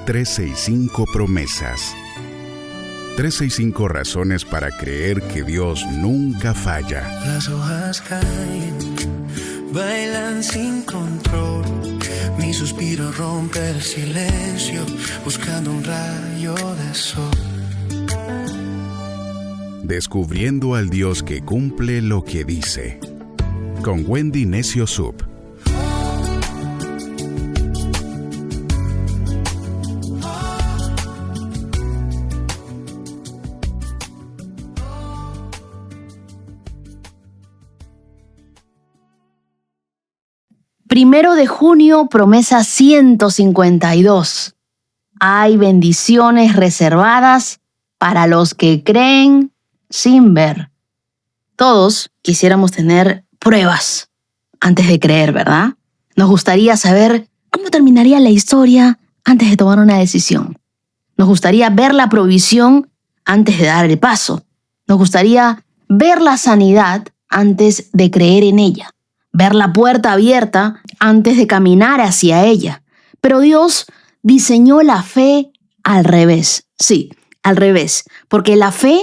365 promesas. 365 razones para creer que Dios nunca falla. Las hojas caen, bailan sin control. Mi suspiro rompe el silencio, buscando un rayo de sol. Descubriendo al Dios que cumple lo que dice. Con Wendy Necio Sub. Primero de junio, promesa 152. Hay bendiciones reservadas para los que creen sin ver. Todos quisiéramos tener pruebas antes de creer, ¿verdad? Nos gustaría saber cómo terminaría la historia antes de tomar una decisión. Nos gustaría ver la provisión antes de dar el paso. Nos gustaría ver la sanidad antes de creer en ella. Ver la puerta abierta antes de caminar hacia ella. Pero Dios diseñó la fe al revés. Sí, al revés. Porque la fe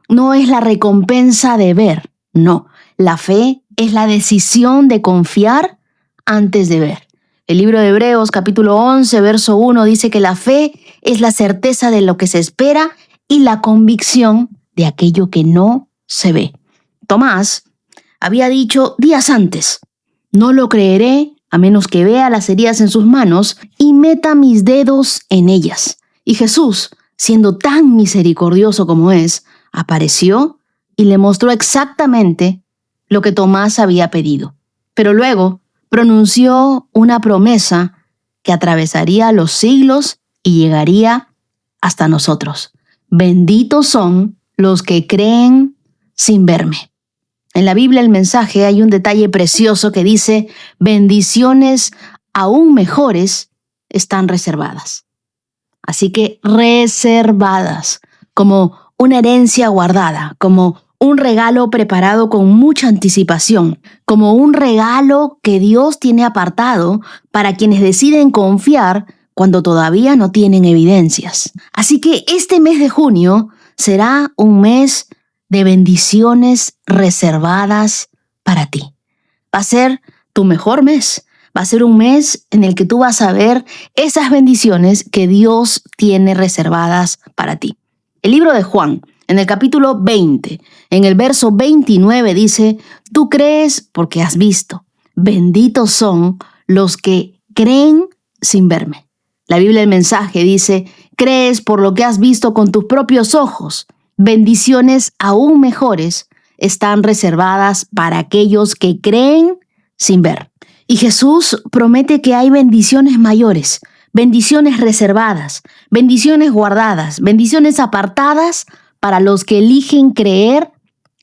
no es la recompensa de ver. No, la fe es la decisión de confiar antes de ver. El libro de Hebreos, capítulo 11, verso 1, dice que la fe es la certeza de lo que se espera y la convicción de aquello que no se ve. Tomás había dicho días antes: no lo creeré a menos que vea las heridas en sus manos y meta mis dedos en ellas. Y Jesús, siendo tan misericordioso como es, apareció y le mostró exactamente lo que Tomás había pedido. Pero luego pronunció una promesa que atravesaría los siglos y llegaría hasta nosotros. Benditos son los que creen sin verme. En la Biblia, el mensaje, hay un detalle precioso que dice: bendiciones aún mejores están reservadas. Así que reservadas, como una herencia guardada, como un regalo preparado con mucha anticipación, como un regalo que Dios tiene apartado para quienes deciden confiar cuando todavía no tienen evidencias. Así que este mes de junio será un mes de bendiciones reservadas para ti. Va a ser tu mejor mes. Va a ser un mes en el que tú vas a ver esas bendiciones que Dios tiene reservadas para ti. El libro de Juan, en el capítulo 20, en el verso 29 dice: tú crees porque has visto. Benditos son los que creen sin verme. La Biblia, el mensaje, dice: crees por lo que has visto con tus propios ojos. Bendiciones aún mejores están reservadas para aquellos que creen sin ver. Y Jesús promete que hay bendiciones mayores, bendiciones reservadas, bendiciones guardadas, bendiciones apartadas para los que eligen creer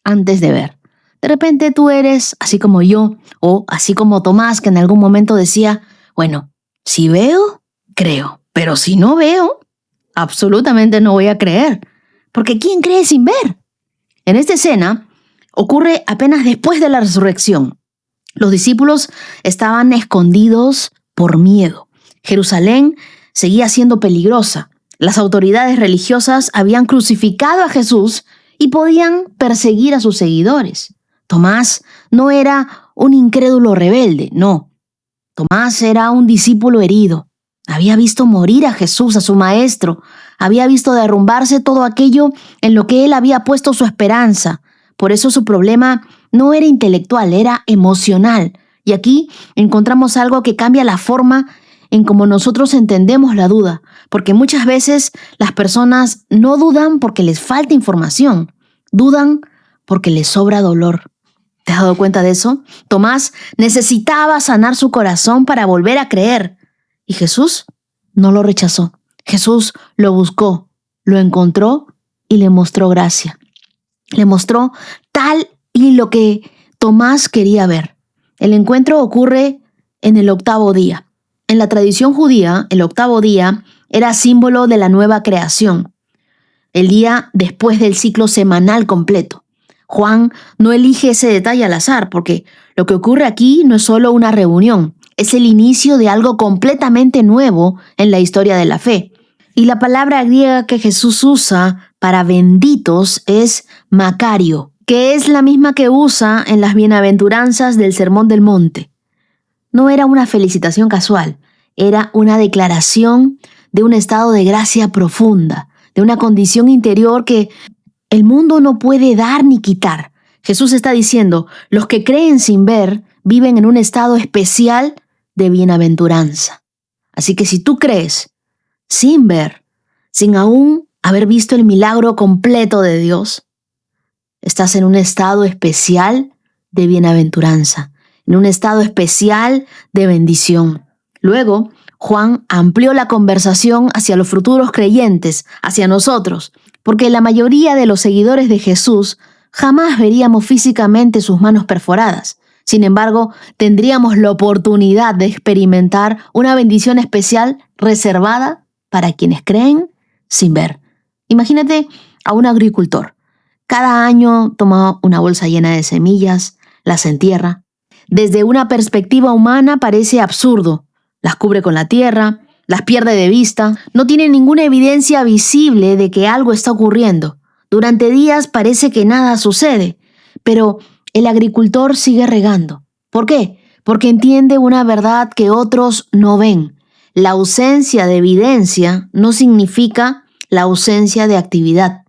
antes de ver. De repente tú eres así como yo, o así como Tomás, que en algún momento decía: bueno, si veo, creo, pero si no veo, absolutamente no voy a creer. Porque ¿quién cree sin ver? En esta escena ocurre apenas después de la resurrección. Los discípulos estaban escondidos por miedo. Jerusalén seguía siendo peligrosa. Las autoridades religiosas habían crucificado a Jesús y podían perseguir a sus seguidores. Tomás no era un incrédulo rebelde, no. Tomás era un discípulo herido. Había visto morir a Jesús, a su maestro. Había visto derrumbarse todo aquello en lo que él había puesto su esperanza. Por eso su problema no era intelectual, era emocional. Y aquí encontramos algo que cambia la forma en cómo nosotros entendemos la duda. Porque muchas veces las personas no dudan porque les falta información. Dudan porque les sobra dolor. ¿Te has dado cuenta de eso? Tomás necesitaba sanar su corazón para volver a creer. Y Jesús no lo rechazó. Jesús lo buscó, lo encontró y le mostró gracia. Le mostró tal y lo que Tomás quería ver. El encuentro ocurre en el 8º día. En la tradición judía, el 8º día era símbolo de la nueva creación, el día después del ciclo semanal completo. Juan no elige ese detalle al azar, porque lo que ocurre aquí no es solo una reunión, es el inicio de algo completamente nuevo en la historia de la fe. Y la palabra griega que Jesús usa para benditos es Macario, que es la misma que usa en las bienaventuranzas del Sermón del Monte. No era una felicitación casual, era una declaración de un estado de gracia profunda, de una condición interior que el mundo no puede dar ni quitar. Jesús está diciendo, los que creen sin ver viven en un estado especial de bienaventuranza. Así que si tú crees sin ver, sin aún haber visto el milagro completo de Dios, estás en un estado especial de bienaventuranza, en un estado especial de bendición. Luego, Juan amplió la conversación hacia los futuros creyentes, hacia nosotros, porque la mayoría de los seguidores de Jesús jamás veríamos físicamente sus manos perforadas. Sin embargo, tendríamos la oportunidad de experimentar una bendición especial reservada para quienes creen sin ver. Imagínate a un agricultor. Cada año toma una bolsa llena de semillas, las entierra. Desde una perspectiva humana parece absurdo. Las cubre con la tierra, las pierde de vista, no tiene ninguna evidencia visible de que algo está ocurriendo. Durante días parece que nada sucede, pero el agricultor sigue regando. ¿Por qué? Porque entiende una verdad que otros no ven. La ausencia de evidencia no significa la ausencia de actividad.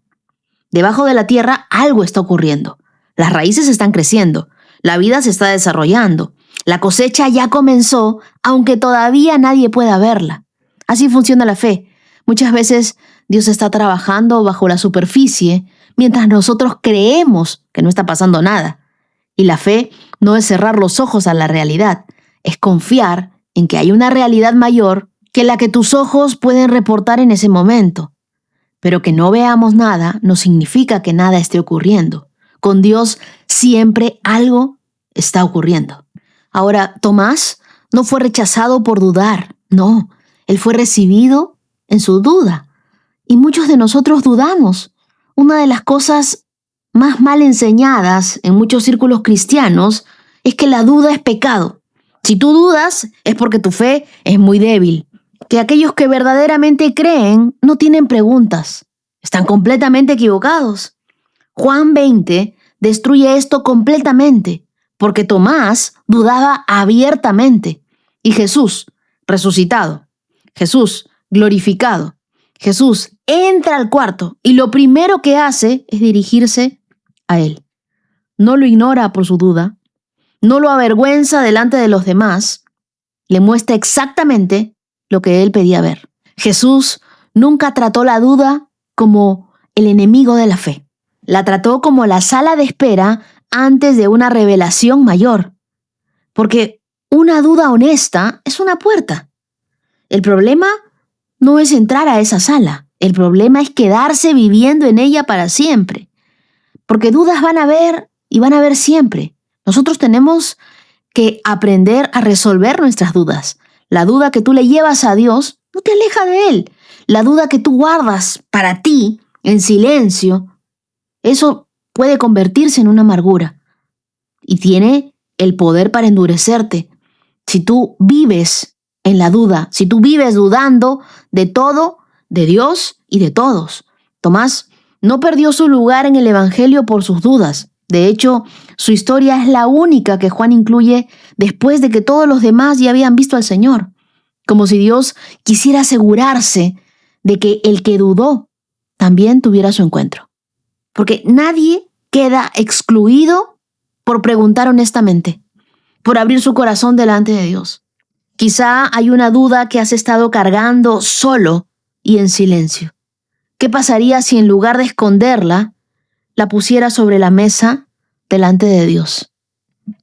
Debajo de la tierra algo está ocurriendo. Las raíces están creciendo, la vida se está desarrollando, la cosecha ya comenzó, aunque todavía nadie pueda verla. Así funciona la fe. Muchas veces Dios está trabajando bajo la superficie, mientras nosotros creemos que no está pasando nada. Y la fe no es cerrar los ojos a la realidad, es confiar en que hay una realidad mayor que la que tus ojos pueden reportar en ese momento. Pero que no veamos nada no significa que nada esté ocurriendo. Con Dios siempre algo está ocurriendo. Ahora, Tomás no fue rechazado por dudar, no, él fue recibido en su duda. Y muchos de nosotros dudamos. Una de las cosas más mal enseñadas en muchos círculos cristianos es que la duda es pecado. Si tú dudas es porque tu fe es muy débil. Que aquellos que verdaderamente creen no tienen preguntas. Están completamente equivocados. Juan 20 destruye esto completamente, porque Tomás dudaba abiertamente. Y Jesús, resucitado, Jesús, glorificado, Jesús entra al cuarto y lo primero que hace es dirigirse a él. No lo ignora por su duda, no lo avergüenza delante de los demás, le muestra exactamente lo que él pedía ver. Jesús nunca trató la duda como el enemigo de la fe. La trató como la sala de espera antes de una revelación mayor. Porque una duda honesta es una puerta. El problema no es entrar a esa sala. El problema es quedarse viviendo en ella para siempre. Porque dudas van a haber y van a haber siempre. Nosotros tenemos que aprender a resolver nuestras dudas. La duda que tú le llevas a Dios no te aleja de Él. La duda que tú guardas para ti en silencio, eso puede convertirse en una amargura. Y tiene el poder para endurecerte. Si tú vives en la duda, si tú vives dudando de todo, de Dios y de todos. Tomás no perdió su lugar en el Evangelio por sus dudas. De hecho, su historia es la única que Juan incluye después de que todos los demás ya habían visto al Señor. Como si Dios quisiera asegurarse de que el que dudó también tuviera su encuentro. Porque nadie queda excluido por preguntar honestamente, por abrir su corazón delante de Dios. Quizá hay una duda que has estado cargando solo y en silencio. ¿Qué pasaría si en lugar de esconderla, la pusieras sobre la mesa delante de Dios?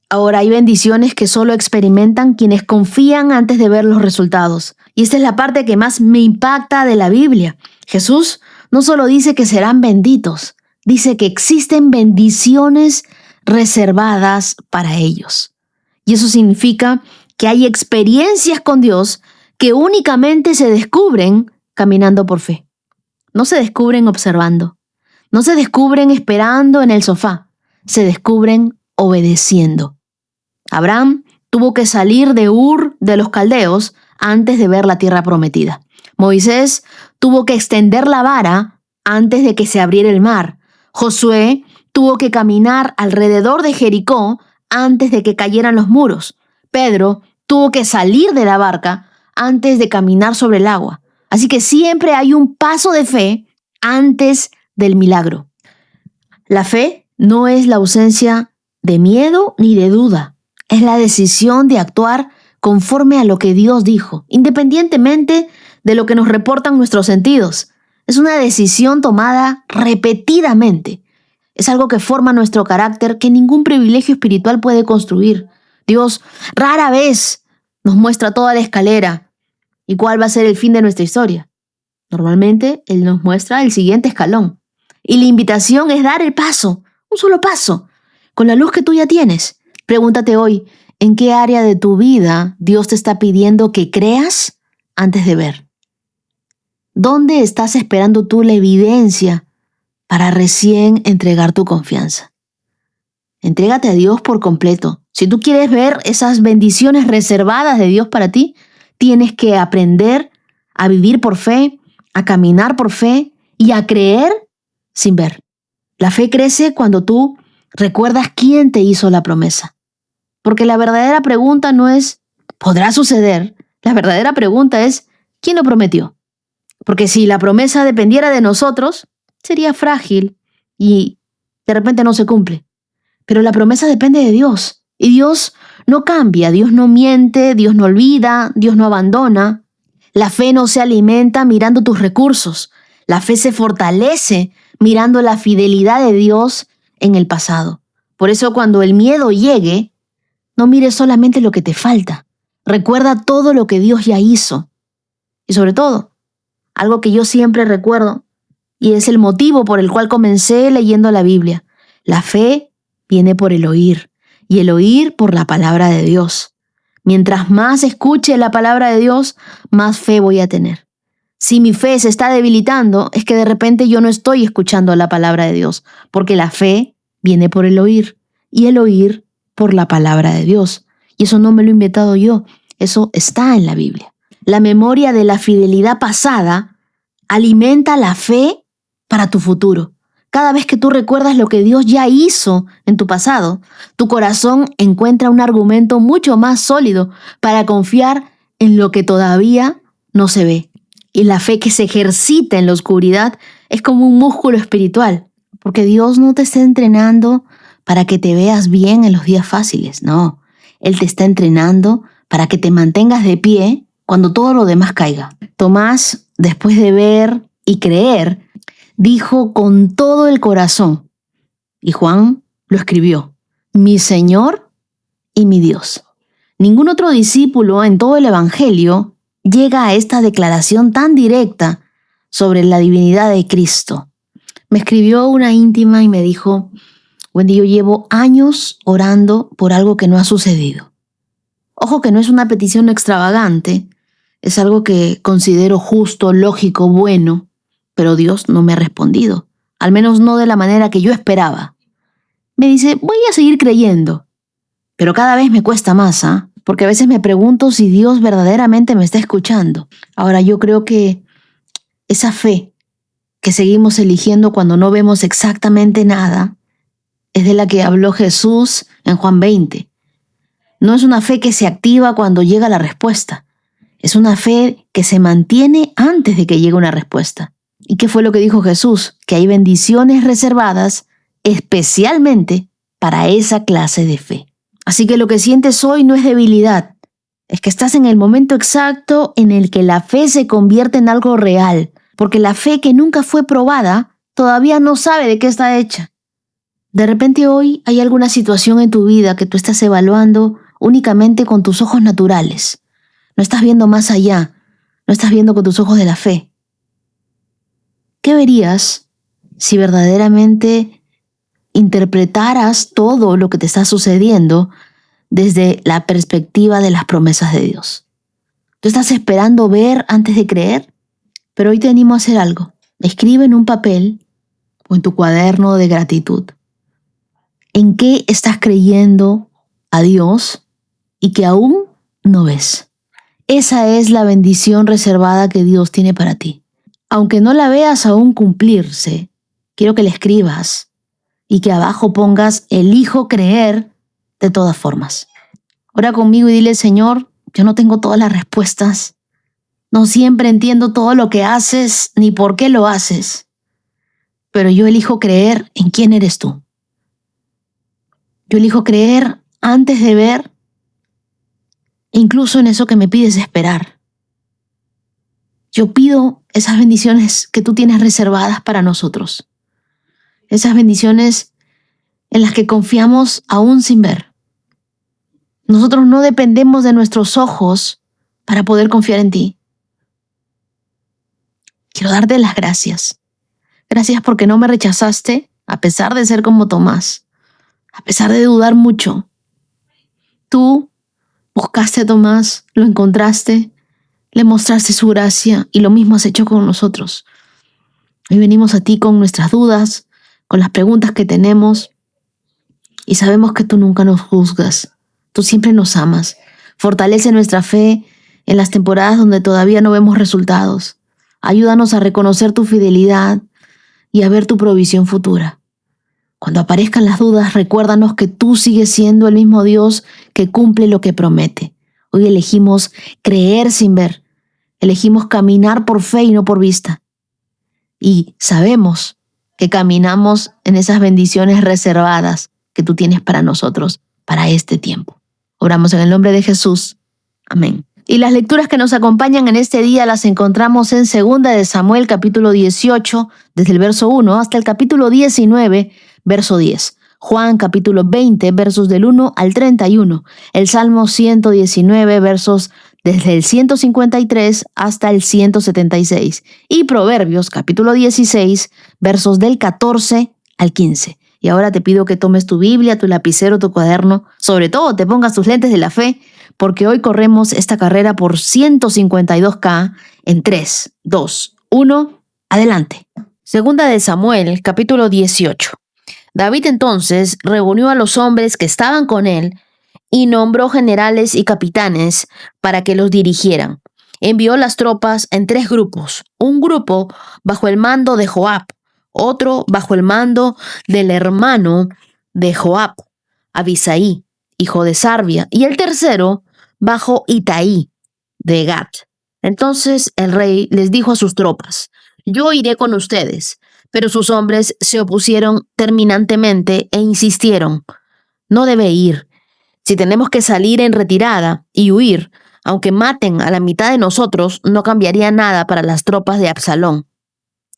Ahora hay bendiciones que solo experimentan quienes confían antes de ver los resultados. Y esta es la parte que más me impacta de la Biblia. Jesús no solo dice que serán benditos, dice que existen bendiciones reservadas para ellos. Y eso significa que hay experiencias con Dios que únicamente se descubren caminando por fe. No se descubren observando, no se descubren esperando en el sofá, se descubren obedeciendo. Abraham tuvo que salir de Ur de los Caldeos antes de ver la tierra prometida. Moisés tuvo que extender la vara antes de que se abriera el mar. Josué tuvo que caminar alrededor de Jericó antes de que cayeran los muros. Pedro tuvo que salir de la barca antes de caminar sobre el agua. Así que siempre hay un paso de fe antes del milagro. La fe no es la ausencia de miedo ni de duda. Es la decisión de actuar conforme a lo que Dios dijo, independientemente de lo que nos reportan nuestros sentidos. Es una decisión tomada repetidamente. Es algo que forma nuestro carácter que ningún privilegio espiritual puede construir. Dios rara vez nos muestra toda la escalera y cuál va a ser el fin de nuestra historia. Normalmente Él nos muestra el siguiente escalón. Y la invitación es dar el paso, un solo paso, con la luz que tú ya tienes. Pregúntate hoy, ¿en qué área de tu vida Dios te está pidiendo que creas antes de ver? ¿Dónde estás esperando tú la evidencia para recién entregar tu confianza? Entrégate a Dios por completo. Si tú quieres ver esas bendiciones reservadas de Dios para ti, tienes que aprender a vivir por fe, a caminar por fe y a creer sin ver. La fe crece cuando tú recuerdas quién te hizo la promesa. Porque la verdadera pregunta no es, ¿podrá suceder? La verdadera pregunta es, ¿quién lo prometió? Porque si la promesa dependiera de nosotros, sería frágil y de repente no se cumple. Pero la promesa depende de Dios. Y Dios no cambia, Dios no miente, Dios no olvida, Dios no abandona. La fe no se alimenta mirando tus recursos. La fe se fortalece mirando la fidelidad de Dios en el pasado. Por eso cuando el miedo llegue, no mires solamente lo que te falta. Recuerda todo lo que Dios ya hizo. Y sobre todo, algo que yo siempre recuerdo, y es el motivo por el cual comencé leyendo la Biblia. La fe viene por el oír, y el oír por la palabra de Dios. Mientras más escuche la palabra de Dios, más fe voy a tener. Si mi fe se está debilitando, es que de repente yo no estoy escuchando la palabra de Dios, porque la fe viene por el oír, y el oír por la palabra de Dios. Y eso no me lo he inventado yo, eso está en la Biblia. La memoria de la fidelidad pasada alimenta la fe para tu futuro. Cada vez que tú recuerdas lo que Dios ya hizo en tu pasado, tu corazón encuentra un argumento mucho más sólido para confiar en lo que todavía no se ve. Y la fe que se ejercita en la oscuridad es como un músculo espiritual, porque Dios no te está entrenando para que te veas bien en los días fáciles, no. Él te está entrenando para que te mantengas de pie cuando todo lo demás caiga. Tomás, después de ver y creer, dijo con todo el corazón, y Juan lo escribió, mi Señor y mi Dios. Ningún otro discípulo en todo el Evangelio llega a esta declaración tan directa sobre la divinidad de Cristo. Me escribió una íntima y me dijo, Wendy, yo llevo años orando por algo que no ha sucedido. Ojo que no es una petición extravagante, es algo que considero justo, lógico, bueno, pero Dios no me ha respondido, al menos no de la manera que yo esperaba. Me dice, voy a seguir creyendo, pero cada vez me cuesta más, porque a veces me pregunto si Dios verdaderamente me está escuchando. Ahora yo creo que esa fe que seguimos eligiendo cuando no vemos exactamente nada es de la que habló Jesús en Juan 20. No es una fe que se activa cuando llega la respuesta. Es una fe que se mantiene antes de que llegue una respuesta. ¿Y qué fue lo que dijo Jesús? Que hay bendiciones reservadas especialmente para esa clase de fe. Así que lo que sientes hoy no es debilidad. Es que estás en el momento exacto en el que la fe se convierte en algo real. Porque la fe que nunca fue probada todavía no sabe de qué está hecha. De repente hoy hay alguna situación en tu vida que tú estás evaluando únicamente con tus ojos naturales. No estás viendo más allá, no estás viendo con tus ojos de la fe. ¿Qué verías si verdaderamente interpretaras todo lo que te está sucediendo desde la perspectiva de las promesas de Dios? ¿Tú estás esperando ver antes de creer? Pero hoy te animo a hacer algo. Escribe en un papel o en tu cuaderno de gratitud. ¿En qué estás creyendo a Dios y que aún no ves? Esa es la bendición reservada que Dios tiene para ti. Aunque no la veas aún cumplirse, quiero que la escribas y que abajo pongas elijo creer de todas formas. Ora conmigo y dile, Señor, yo no tengo todas las respuestas. No siempre entiendo todo lo que haces ni por qué lo haces. Pero yo elijo creer en quién eres tú. Yo elijo creer antes de ver, incluso en eso que me pides esperar. Yo pido esas bendiciones que tú tienes reservadas para nosotros. Esas bendiciones en las que confiamos aún sin ver. Nosotros no dependemos de nuestros ojos para poder confiar en ti. Quiero darte las gracias. Gracias porque no me rechazaste a pesar de ser como Tomás, a pesar de dudar mucho. Tú buscaste a Tomás, lo encontraste, le mostraste su gracia y lo mismo has hecho con nosotros. Hoy venimos a ti con nuestras dudas, con las preguntas que tenemos y sabemos que tú nunca nos juzgas. Tú siempre nos amas. Fortalece nuestra fe en las temporadas donde todavía no vemos resultados. Ayúdanos a reconocer tu fidelidad y a ver tu provisión futura. Cuando aparezcan las dudas, recuérdanos que tú sigues siendo el mismo Dios que cumple lo que promete. Hoy elegimos creer sin ver. Elegimos caminar por fe y no por vista. Y sabemos que caminamos en esas bendiciones reservadas que tú tienes para nosotros, para este tiempo. Oramos en el nombre de Jesús. Amén. Y las lecturas que nos acompañan en este día las encontramos en 2 de Samuel, capítulo 18, desde el verso 1 hasta el capítulo 19, verso 10. Juan, capítulo 20, versos del 1 al 31. El Salmo 119, versos desde el 153 hasta el 176. Y Proverbios, capítulo 16, versos del 14 al 15. Y ahora te pido que tomes tu Biblia, tu lapicero, tu cuaderno, sobre todo te pongas tus lentes de la fe, porque hoy corremos esta carrera por 152K en 3, 2, 1, adelante. 2 de Samuel, capítulo 18. David entonces reunió a los hombres que estaban con él y nombró generales y capitanes para que los dirigieran. Envió las tropas en 3 grupos, un grupo bajo el mando de Joab, otro bajo el mando del hermano de Joab, Abisaí, hijo de Sarbia, y el tercero bajo Itaí, de Gat. Entonces el rey les dijo a sus tropas, yo iré con ustedes, pero sus hombres se opusieron terminantemente e insistieron, no debe ir. Si tenemos que salir en retirada y huir, aunque maten a la mitad de nosotros, no cambiaría nada para las tropas de Absalón.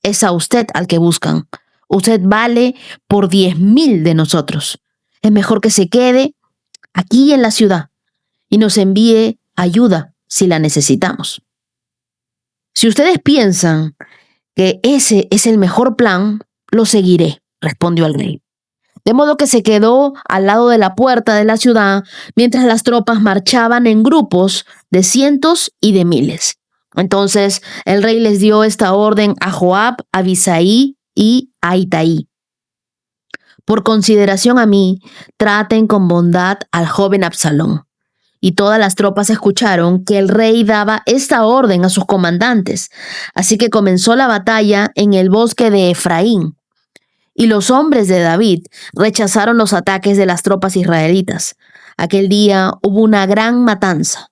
Es a usted al que buscan. Usted vale por 10,000 de nosotros. Es mejor que se quede aquí en la ciudad y nos envíe ayuda si la necesitamos. Si ustedes piensan que ese es el mejor plan, lo seguiré, respondió el rey. De modo que se quedó al lado de la puerta de la ciudad mientras las tropas marchaban en grupos de cientos y de miles. Entonces el rey les dio esta orden a Joab, a Abisaí y a Itaí. Por consideración a mí, traten con bondad al joven Absalón. Y todas las tropas escucharon que el rey daba esta orden a sus comandantes. Así que comenzó la batalla en el bosque de Efraín. Y los hombres de David rechazaron los ataques de las tropas israelitas. Aquel día hubo una gran matanza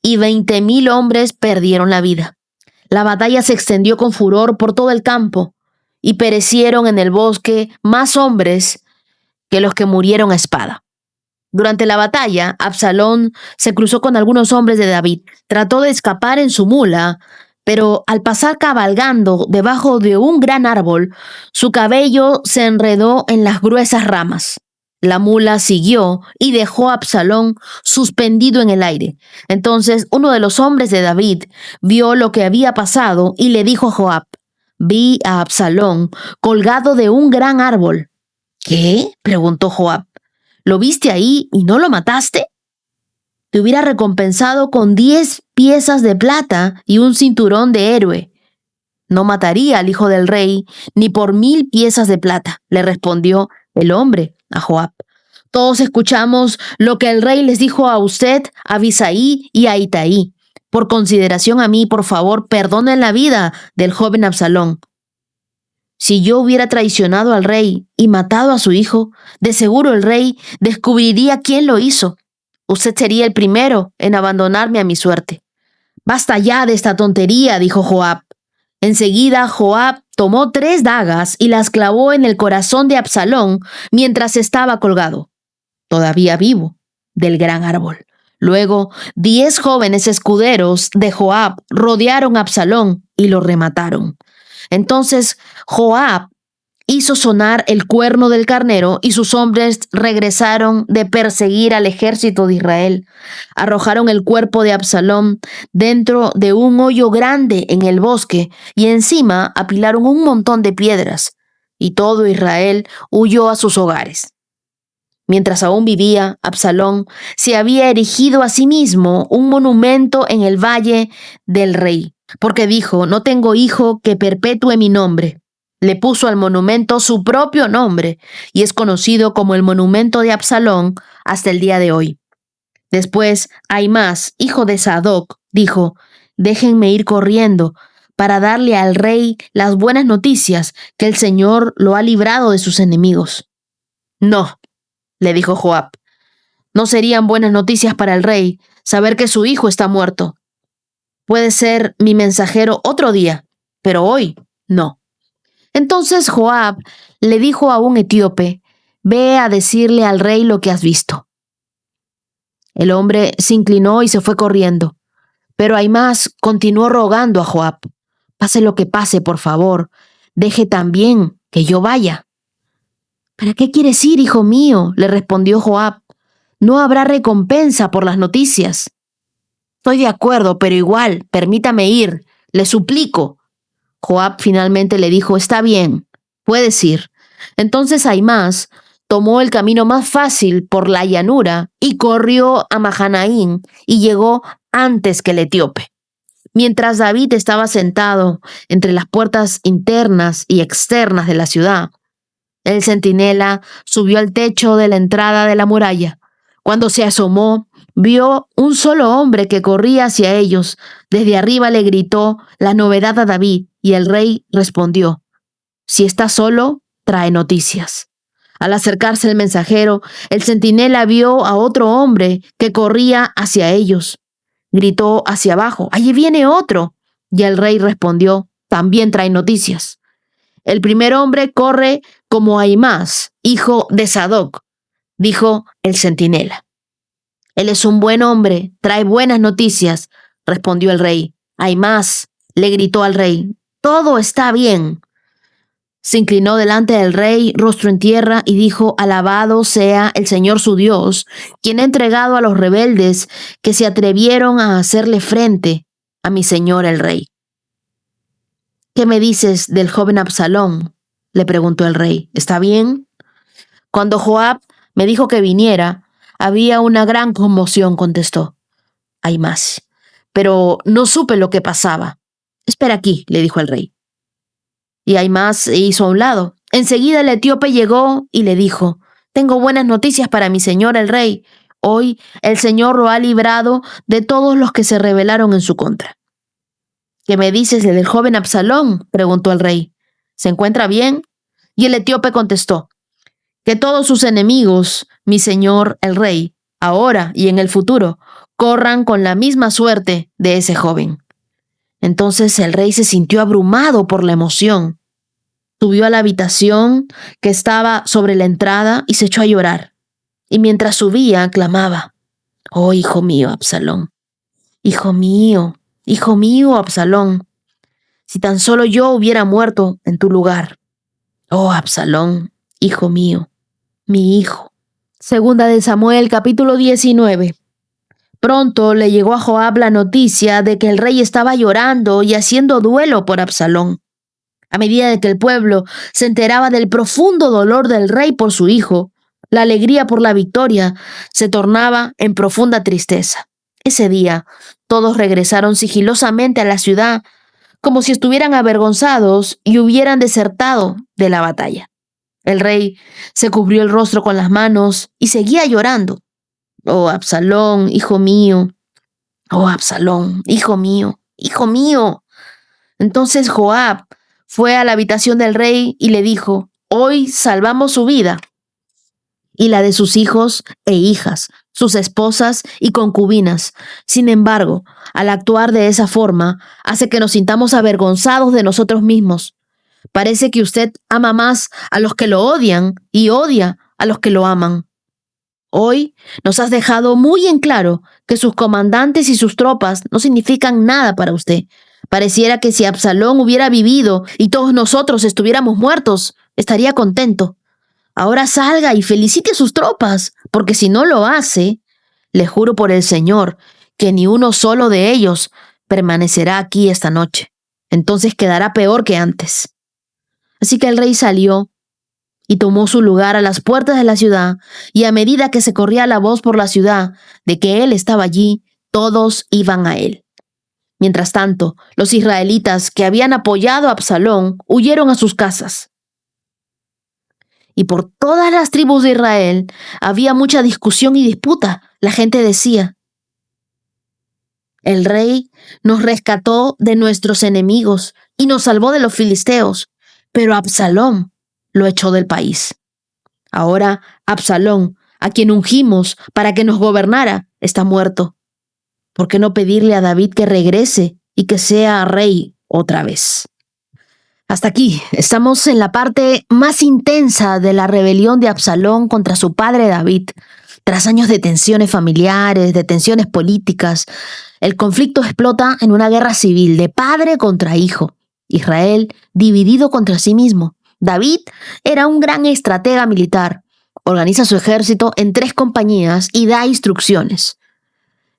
y 20,000 hombres perdieron la vida. La batalla se extendió con furor por todo el campo y perecieron en el bosque más hombres que los que murieron a espada. Durante la batalla, Absalón se cruzó con algunos hombres de David. Trató de escapar en su mula, pero al pasar cabalgando debajo de un gran árbol, su cabello se enredó en las gruesas ramas. La mula siguió y dejó a Absalón suspendido en el aire. Entonces uno de los hombres de David vio lo que había pasado y le dijo a Joab, vi a Absalón colgado de un gran árbol. ¿Qué? Preguntó Joab. ¿Lo viste ahí y no lo mataste? Te hubiera recompensado con 10 piezas de plata y un cinturón de héroe. No mataría al hijo del rey ni por 1,000 piezas de plata, le respondió el hombre a Joab. Todos escuchamos lo que el rey les dijo a usted, a Abisaí y a Itaí. Por consideración a mí, por favor, perdonen la vida del joven Absalón. Si yo hubiera traicionado al rey y matado a su hijo, de seguro el rey descubriría quién lo hizo. Usted sería el primero en abandonarme a mi suerte. Basta ya de esta tontería, dijo Joab. Enseguida Joab tomó 3 dagas y las clavó en el corazón de Absalón mientras estaba colgado, todavía vivo, del gran árbol. Luego, 10 jóvenes escuderos de Joab rodearon a Absalón y lo remataron. Entonces Joab hizo sonar el cuerno del carnero y sus hombres regresaron de perseguir al ejército de Israel. Arrojaron el cuerpo de Absalón dentro de un hoyo grande en el bosque y encima apilaron un montón de piedras, y todo Israel huyó a sus hogares. Mientras aún vivía, Absalón se había erigido a sí mismo un monumento en el valle del rey, porque dijo: no tengo hijo que perpetúe mi nombre. Le puso al monumento su propio nombre y es conocido como el monumento de Absalón hasta el día de hoy. Después, Ahimás, hijo de Sadoc, dijo: déjenme ir corriendo para darle al rey las buenas noticias que el Señor lo ha librado de sus enemigos. No, le dijo Joab, no serían buenas noticias para el rey saber que su hijo está muerto. Puede ser mi mensajero otro día, pero hoy no. Entonces Joab le dijo a un etíope: ve a decirle al rey lo que has visto. El hombre se inclinó y se fue corriendo, pero Ahimás continuó rogando a Joab: pase lo que pase, por favor, deje también que yo vaya. ¿Para qué quieres ir, hijo mío?, le respondió Joab. No habrá recompensa por las noticias. Estoy de acuerdo, pero igual, permítame ir, le suplico. Joab finalmente le dijo: está bien, puedes ir. Entonces Ahimás tomó el camino más fácil por la llanura y corrió a Mahanaim y llegó antes que el etíope. Mientras David estaba sentado entre las puertas internas y externas de la ciudad, el centinela subió al techo de la entrada de la muralla. Cuando se asomó, vio un solo hombre que corría hacia ellos. Desde arriba le gritó la novedad a David y el rey respondió: si está solo, trae noticias. Al acercarse el mensajero, el centinela vio a otro hombre que corría hacia ellos. Gritó hacia abajo: allí viene otro. Y el rey respondió: también trae noticias. El primer hombre corre como Ahimás, hijo de Sadoc, dijo el centinela. Él es un buen hombre, trae buenas noticias, respondió el rey. Ahimás le gritó al rey: todo está bien. Se inclinó delante del rey, rostro en tierra, y dijo: alabado sea el Señor su Dios, quien ha entregado a los rebeldes que se atrevieron a hacerle frente a mi señor el rey. ¿Qué me dices del joven Absalón?, le preguntó el rey. ¿Está bien? Cuando Joab me dijo que viniera, había una gran conmoción, contestó Ahimás, pero no supe lo que pasaba. Espera aquí, le dijo el rey. Y Ahimás se hizo a un lado. Enseguida el etíope llegó y le dijo: tengo buenas noticias para mi señor el rey. Hoy el Señor lo ha librado de todos los que se rebelaron en su contra. ¿Qué me dices del joven Absalón?, preguntó el rey. ¿Se encuentra bien? Y el etíope contestó: que todos sus enemigos, mi señor el rey, ahora y en el futuro, corran con la misma suerte de ese joven. Entonces el rey se sintió abrumado por la emoción. Subió a la habitación que estaba sobre la entrada y se echó a llorar. Y mientras subía, clamaba: oh, hijo mío, Absalón, hijo mío, Absalón, si tan solo yo hubiera muerto en tu lugar. Oh, Absalón, hijo mío, mi hijo. Segunda de Samuel, capítulo 19. Pronto le llegó a Joab la noticia de que el rey estaba llorando y haciendo duelo por Absalón. A medida de que el pueblo se enteraba del profundo dolor del rey por su hijo, la alegría por la victoria se tornaba en profunda tristeza. Ese día, todos regresaron sigilosamente a la ciudad, como si estuvieran avergonzados y hubieran desertado de la batalla. El rey se cubrió el rostro con las manos y seguía llorando. Oh, Absalón, hijo mío, Oh, Absalón, hijo mío, hijo mío. Entonces Joab fue a la habitación del rey y le dijo: hoy salvamos su vida y la de sus hijos e hijas, sus esposas y concubinas. Sin embargo, al actuar de esa forma, hace que nos sintamos avergonzados de nosotros mismos. Parece que usted ama más a los que lo odian y odia a los que lo aman. Hoy nos has dejado muy en claro que sus comandantes y sus tropas no significan nada para usted. Pareciera que si Absalón hubiera vivido y todos nosotros estuviéramos muertos, estaría contento. Ahora salga y felicite a sus tropas, porque si no lo hace, le juro por el Señor que ni uno solo de ellos permanecerá aquí esta noche. Entonces quedará peor que antes. Así que el rey salió y tomó su lugar a las puertas de la ciudad, y a medida que se corría la voz por la ciudad de que él estaba allí, todos iban a él. Mientras tanto, los israelitas que habían apoyado a Absalón huyeron a sus casas. Y por todas las tribus de Israel había mucha discusión y disputa. La gente decía: el rey nos rescató de nuestros enemigos y nos salvó de los filisteos, pero Absalón lo echó del país. Ahora Absalón, a quien ungimos para que nos gobernara, está muerto. ¿Por qué no pedirle a David que regrese y que sea rey otra vez? Hasta aquí estamos en la parte más intensa de la rebelión de Absalón contra su padre David. Tras años de tensiones familiares, de tensiones políticas, el conflicto explota en una guerra civil de padre contra hijo. Israel dividido contra sí mismo. David era un gran estratega militar. Organiza su ejército en 3 compañías y da instrucciones.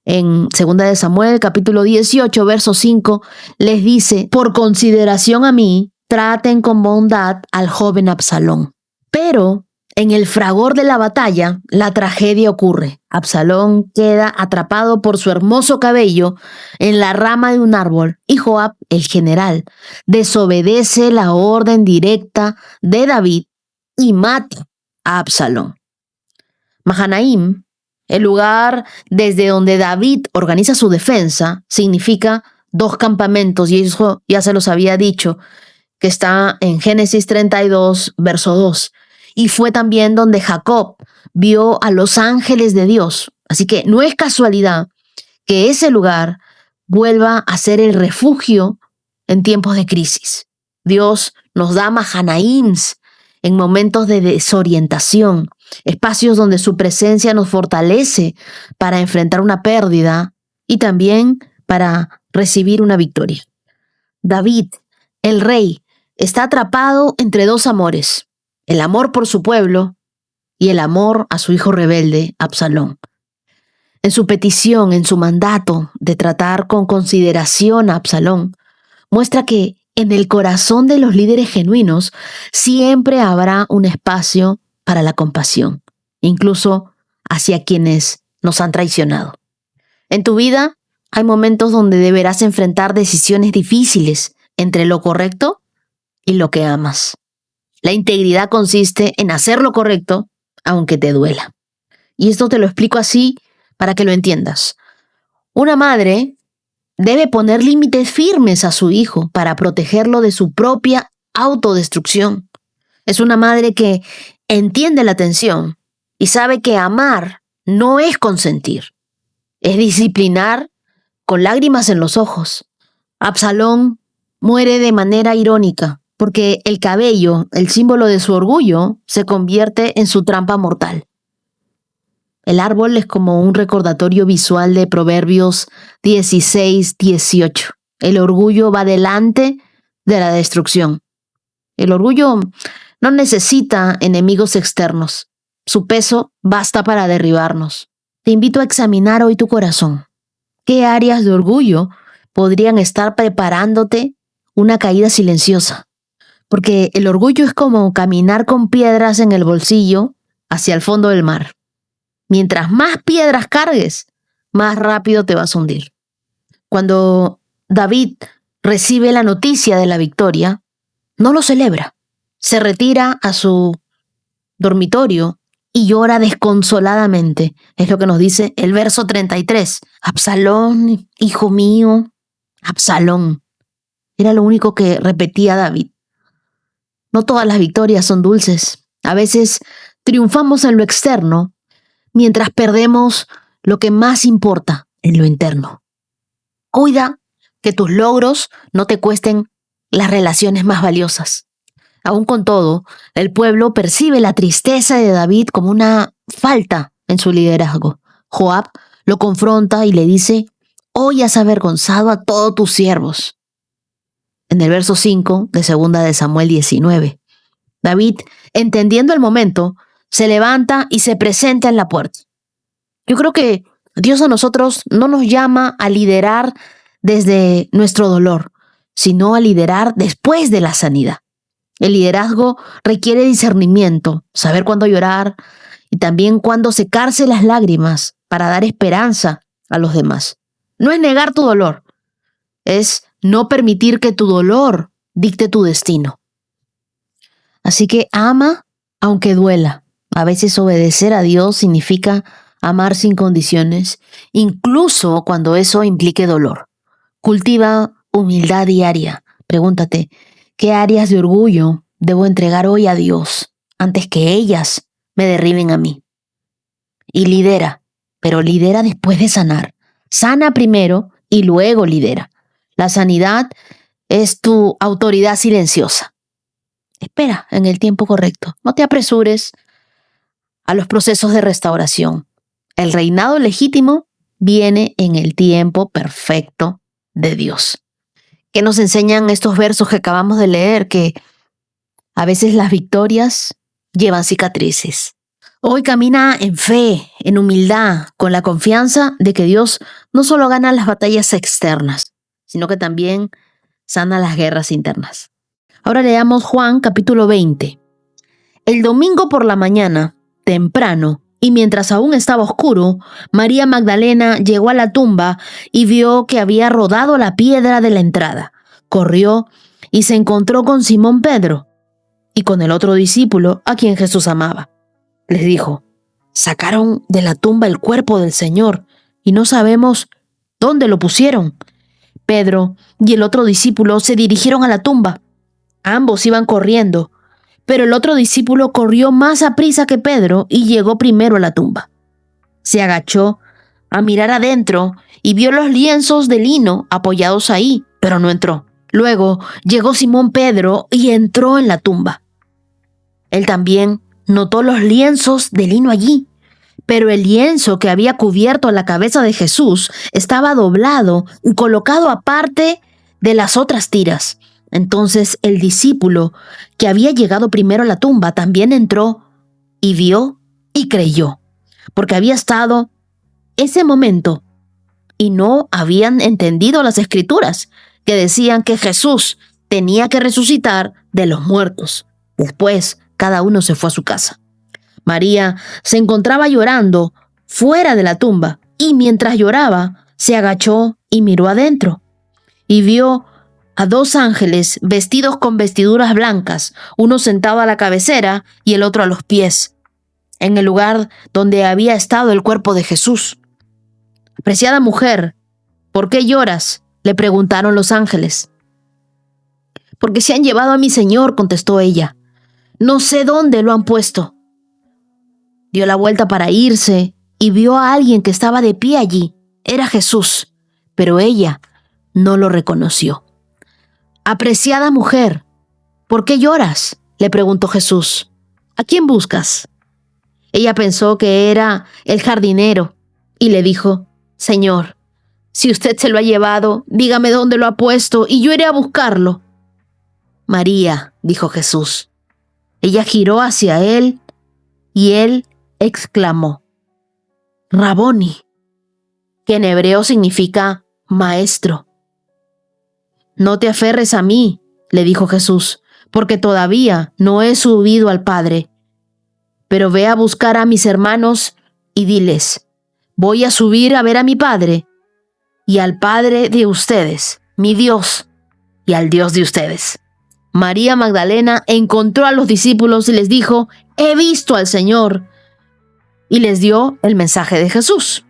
En 2 de Samuel, capítulo 18, verso 5, les dice: por consideración a mí, traten con bondad al joven Absalón. Pero en el fragor de la batalla, la tragedia ocurre. Absalón queda atrapado por su hermoso cabello en la rama de un árbol y Joab, el general, desobedece la orden directa de David y mata a Absalón. Mahanaim, el lugar desde donde David organiza su defensa, significa 2 campamentos, y eso ya se los había dicho, que está en Génesis 32, verso 2. Y fue también donde Jacob vio a los ángeles de Dios. Así que no es casualidad que ese lugar vuelva a ser el refugio en tiempos de crisis. Dios nos da Mahanaims en momentos de desorientación, espacios donde su presencia nos fortalece para enfrentar una pérdida y también para recibir una victoria. David, el rey, está atrapado entre 2 amores: el amor por su pueblo y el amor a su hijo rebelde, Absalón. En su petición, en su mandato de tratar con consideración a Absalón, muestra que en el corazón de los líderes genuinos siempre habrá un espacio para la compasión, incluso hacia quienes nos han traicionado. En tu vida hay momentos donde deberás enfrentar decisiones difíciles entre lo correcto y lo que amas. La integridad consiste en hacer lo correcto aunque te duela. Y esto te lo explico así para que lo entiendas. Una madre debe poner límites firmes a su hijo para protegerlo de su propia autodestrucción. Es una madre que entiende la tensión y sabe que amar no es consentir, es disciplinar con lágrimas en los ojos. Absalón muere de manera irónica, porque el cabello, el símbolo de su orgullo, se convierte en su trampa mortal. El árbol es como un recordatorio visual de Proverbios 16:18. El orgullo va delante de la destrucción. El orgullo no necesita enemigos externos. Su peso basta para derribarnos. Te invito a examinar hoy tu corazón. ¿Qué áreas de orgullo podrían estar preparándote una caída silenciosa? Porque el orgullo es como caminar con piedras en el bolsillo hacia el fondo del mar. Mientras más piedras cargues, más rápido te vas a hundir. Cuando David recibe la noticia de la victoria, no lo celebra. Se retira a su dormitorio y llora desconsoladamente. Es lo que nos dice el verso 33. Absalón, hijo mío, Absalón. Era lo único que repetía David. No todas las victorias son dulces. A veces triunfamos en lo externo, mientras perdemos lo que más importa en lo interno. Cuida que tus logros no te cuesten las relaciones más valiosas. Aún con todo, el pueblo percibe la tristeza de David como una falta en su liderazgo. Joab lo confronta y le dice: hoy has avergonzado a todos tus siervos. En el verso 5 de 2 de Samuel 19, David, entendiendo el momento, se levanta y se presenta en la puerta. Yo creo que Dios a nosotros no nos llama a liderar desde nuestro dolor, sino a liderar después de la sanidad. El liderazgo requiere discernimiento, saber cuándo llorar y también cuándo secarse las lágrimas para dar esperanza a los demás. No es negar tu dolor, es no permitir que tu dolor dicte tu destino. Así que ama aunque duela. A veces obedecer a Dios significa amar sin condiciones, incluso cuando eso implique dolor. Cultiva humildad diaria. Pregúntate, ¿qué áreas de orgullo debo entregar hoy a Dios antes que ellas me derriben a mí? Y lidera, pero lidera después de sanar. Sana primero y luego lidera. La sanidad es tu autoridad silenciosa. Espera en el tiempo correcto. No te apresures a los procesos de restauración. El reinado legítimo viene en el tiempo perfecto de Dios. ¿Qué nos enseñan estos versos que acabamos de leer? Que a veces las victorias llevan cicatrices. Hoy camina en fe, en humildad, con la confianza de que Dios no solo gana las batallas externas, sino que también sana las guerras internas. Ahora leamos Juan capítulo 20. El domingo por la mañana, temprano, y mientras aún estaba oscuro, María Magdalena llegó a la tumba y vio que había rodado la piedra de la entrada. Corrió y se encontró con Simón Pedro y con el otro discípulo a quien Jesús amaba. Les dijo: sacaron de la tumba el cuerpo del Señor y no sabemos dónde lo pusieron. Pedro y el otro discípulo se dirigieron a la tumba. Ambos iban corriendo, pero el otro discípulo corrió más aprisa que Pedro y llegó primero a la tumba. Se agachó a mirar adentro y vio los lienzos de lino apoyados ahí, pero no entró. Luego llegó Simón Pedro y entró en la tumba. Él también notó los lienzos de lino allí, pero el lienzo que había cubierto la cabeza de Jesús estaba doblado y colocado aparte de las otras tiras. Entonces el discípulo que había llegado primero a la tumba también entró y vio y creyó, porque había estado ese momento y no habían entendido las escrituras que decían que Jesús tenía que resucitar de los muertos. Después cada uno se fue a su casa. María se encontraba llorando fuera de la tumba y mientras lloraba se agachó y miró adentro y vio a 2 ángeles vestidos con vestiduras blancas, uno sentado a la cabecera y el otro a los pies, en el lugar donde había estado el cuerpo de Jesús. Apreciada mujer, ¿por qué lloras?, le preguntaron los ángeles. Porque se han llevado a mi Señor, contestó ella. No sé dónde lo han puesto. Dio la vuelta para irse y vio a alguien que estaba de pie allí. Era Jesús, pero ella no lo reconoció. Apreciada mujer, ¿por qué lloras?, le preguntó Jesús. ¿A quién buscas? Ella pensó que era el jardinero y le dijo: Señor, si usted se lo ha llevado, dígame dónde lo ha puesto y yo iré a buscarlo. María, dijo Jesús. Ella giró hacia él y él exclamó: Raboni, que en hebreo significa maestro. No te aferres a mí, le dijo Jesús, porque todavía no he subido al Padre. Pero ve a buscar a mis hermanos y diles: voy a subir a ver a mi Padre y al Padre de ustedes, mi Dios, y al Dios de ustedes. María Magdalena encontró a los discípulos y les dijo: he visto al Señor, y les dio el mensaje de Jesús.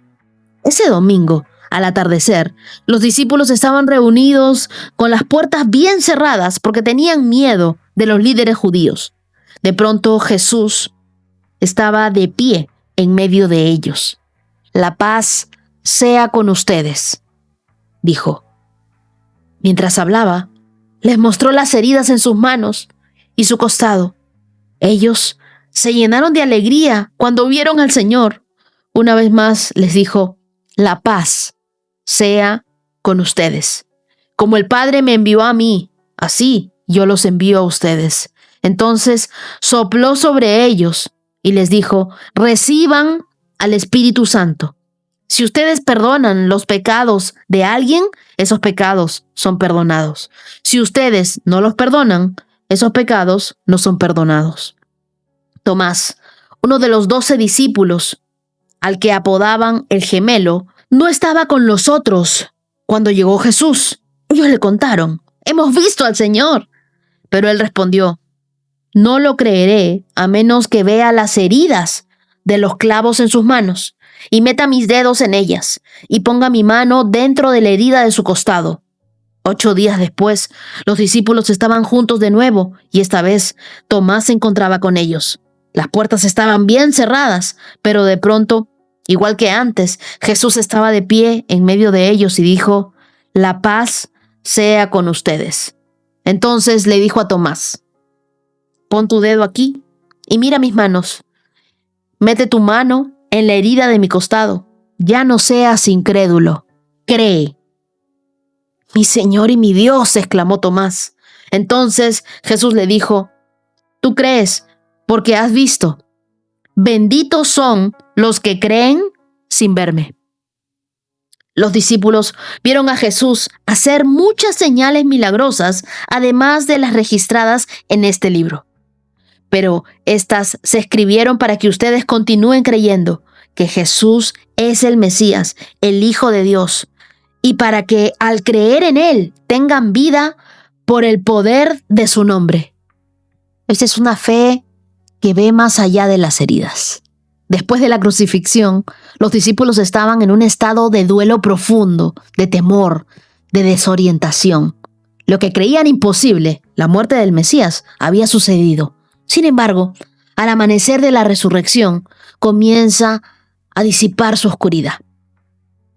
Ese domingo, al atardecer, los discípulos estaban reunidos con las puertas bien cerradas porque tenían miedo de los líderes judíos. De pronto Jesús estaba de pie en medio de ellos. «La paz sea con ustedes», dijo. Mientras hablaba, les mostró las heridas en sus manos y su costado. Ellos se llenaron de alegría cuando vieron al Señor. Una vez más les dijo: «La paz sea con ustedes. Como el Padre me envió a mí, así yo los envío a ustedes». Entonces sopló sobre ellos y les dijo: «Reciban al Espíritu Santo. Si ustedes perdonan los pecados de alguien, esos pecados son perdonados. Si ustedes no los perdonan, esos pecados no son perdonados». Tomás, uno de los 12 discípulos, al que apodaban el gemelo, no estaba con los otros cuando llegó Jesús. Ellos le contaron: «Hemos visto al Señor». Pero él respondió: «No lo creeré a menos que vea las heridas de los clavos en sus manos y meta mis dedos en ellas y ponga mi mano dentro de la herida de su costado». 8 días después, los discípulos estaban juntos de nuevo y esta vez Tomás se encontraba con ellos. Las puertas estaban bien cerradas, pero de pronto, igual que antes, Jesús estaba de pie en medio de ellos y dijo: «La paz sea con ustedes». Entonces le dijo a Tomás: «Pon tu dedo aquí y mira mis manos. Mete tu mano en la herida de mi costado. Ya no seas incrédulo, cree». «Mi Señor y mi Dios», exclamó Tomás. Entonces Jesús le dijo: «Tú crees porque has visto. Benditos son los que creen sin verme». Los discípulos vieron a Jesús hacer muchas señales milagrosas, además de las registradas en este libro. Pero estas se escribieron para que ustedes continúen creyendo que Jesús es el Mesías, el Hijo de Dios, y para que al creer en Él tengan vida por el poder de su nombre. Esta es una fe que ve más allá de las heridas. Después de la crucifixión, los discípulos estaban en un estado de duelo profundo, de temor, de desorientación. Lo que creían imposible, la muerte del Mesías, había sucedido. Sin embargo, al amanecer de la resurrección, comienza a disipar su oscuridad.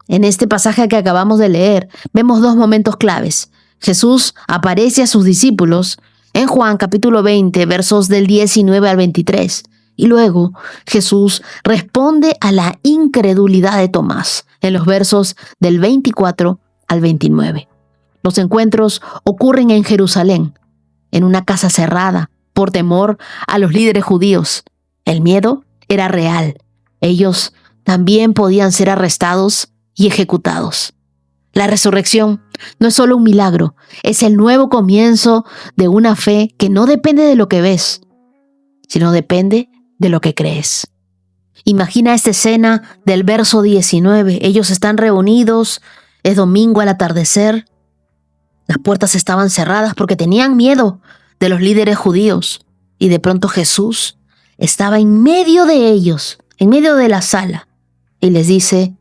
En este pasaje que acabamos de leer, vemos 2 momentos claves. Jesús aparece a sus discípulos en Juan capítulo 20, versos del 19 al 23. Y luego Jesús responde a la incredulidad de Tomás en los versos del 24 al 29. Los encuentros ocurren en Jerusalén, en una casa cerrada, por temor a los líderes judíos. El miedo era real. Ellos también podían ser arrestados y ejecutados. La resurrección no es solo un milagro, es el nuevo comienzo de una fe que no depende de lo que ves, sino depende de lo que crees. Imagina esta escena del verso 19. Ellos están reunidos, es domingo al atardecer. Las puertas estaban cerradas porque tenían miedo de los líderes judíos. Y de pronto Jesús estaba en medio de ellos, en medio de la sala, y les dice: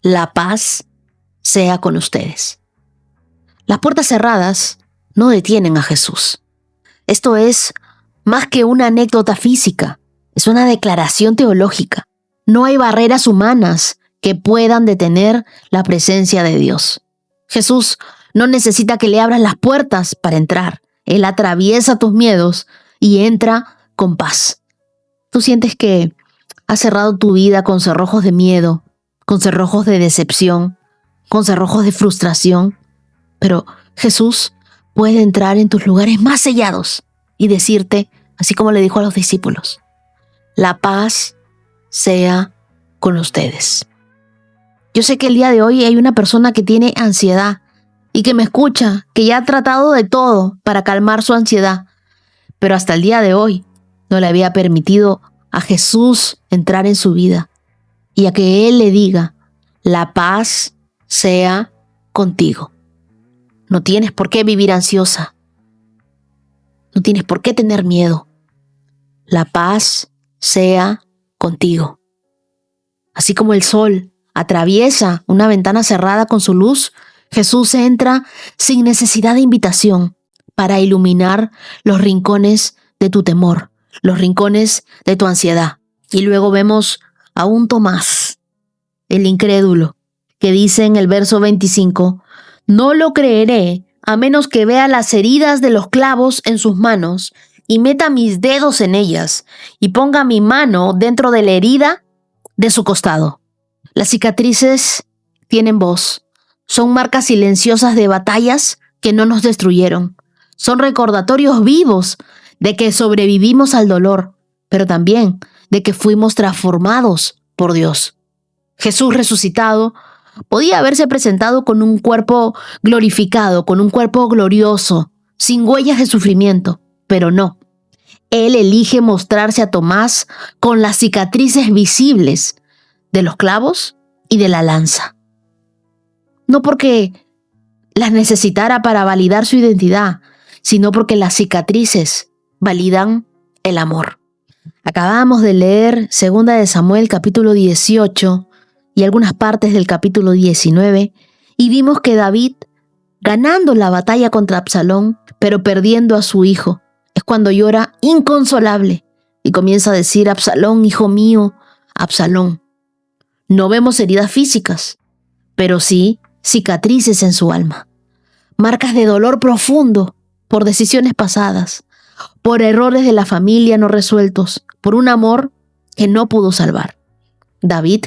«La paz sea con ustedes». Las puertas cerradas no detienen a Jesús. Esto es más que una anécdota física, es una declaración teológica. No hay barreras humanas que puedan detener la presencia de Dios. Jesús no necesita que le abras las puertas para entrar. Él atraviesa tus miedos y entra con paz. Tú sientes que has cerrado tu vida con cerrojos de miedo, con cerrojos de decepción, con cerrojos de frustración, pero Jesús puede entrar en tus lugares más sellados y decirte, así como le dijo a los discípulos: «La paz sea con ustedes». Yo sé que el día de hoy hay una persona que tiene ansiedad y que me escucha, que ya ha tratado de todo para calmar su ansiedad, pero hasta el día de hoy no le había permitido a Jesús entrar en su vida y a que Él le diga: «La paz sea contigo». No tienes por qué vivir ansiosa. No tienes por qué tener miedo. La paz sea contigo. Así como el sol atraviesa una ventana cerrada con su luz, Jesús entra sin necesidad de invitación para iluminar los rincones de tu temor, los rincones de tu ansiedad. Y luego vemos a un Tomás, el incrédulo, que dice en el verso 25, no lo creeré a menos que vea las heridas de los clavos en sus manos y meta mis dedos en ellas y ponga mi mano dentro de la herida de su costado. Las cicatrices tienen voz, son marcas silenciosas de batallas que no nos destruyeron, son recordatorios vivos de que sobrevivimos al dolor, pero también de que fuimos transformados por Dios. Jesús resucitado podía haberse presentado con un cuerpo glorificado, con un cuerpo glorioso, sin huellas de sufrimiento, pero no. Él elige mostrarse a Tomás con las cicatrices visibles de los clavos y de la lanza. No porque las necesitara para validar su identidad, sino porque las cicatrices validan el amor. Acabamos de leer 2 de Samuel capítulo 18 y algunas partes del capítulo 19 y vimos que David, ganando la batalla contra Absalón, pero perdiendo a su hijo, es cuando llora inconsolable y comienza a decir, Absalón, hijo mío, Absalón. No vemos heridas físicas, pero sí cicatrices en su alma, marcas de dolor profundo por decisiones pasadas, por errores de la familia no resueltos, por un amor que no pudo salvar. David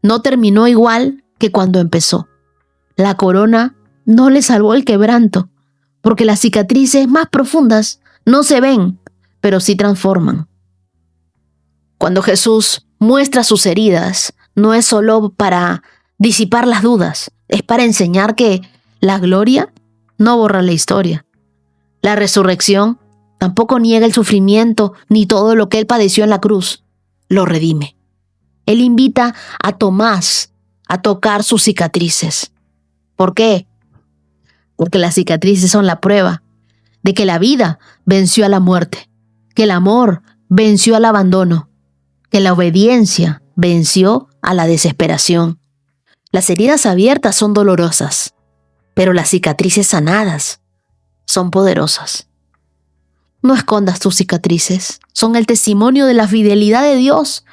no terminó igual que cuando empezó. La corona no le salvó el quebranto, porque las cicatrices más profundas no se ven, pero sí transforman. Cuando Jesús muestra sus heridas, no es solo para disipar las dudas, es para enseñar que la gloria no borra la historia. La resurrección tampoco niega el sufrimiento ni todo lo que él padeció en la cruz, lo redime. Él invita a Tomás a tocar sus cicatrices. ¿Por qué? Porque las cicatrices son la prueba de que la vida venció a la muerte, que el amor venció al abandono, que la obediencia venció a la desesperación. Las heridas abiertas son dolorosas, pero las cicatrices sanadas son poderosas. No escondas tus cicatrices, son el testimonio de la fidelidad de Dios.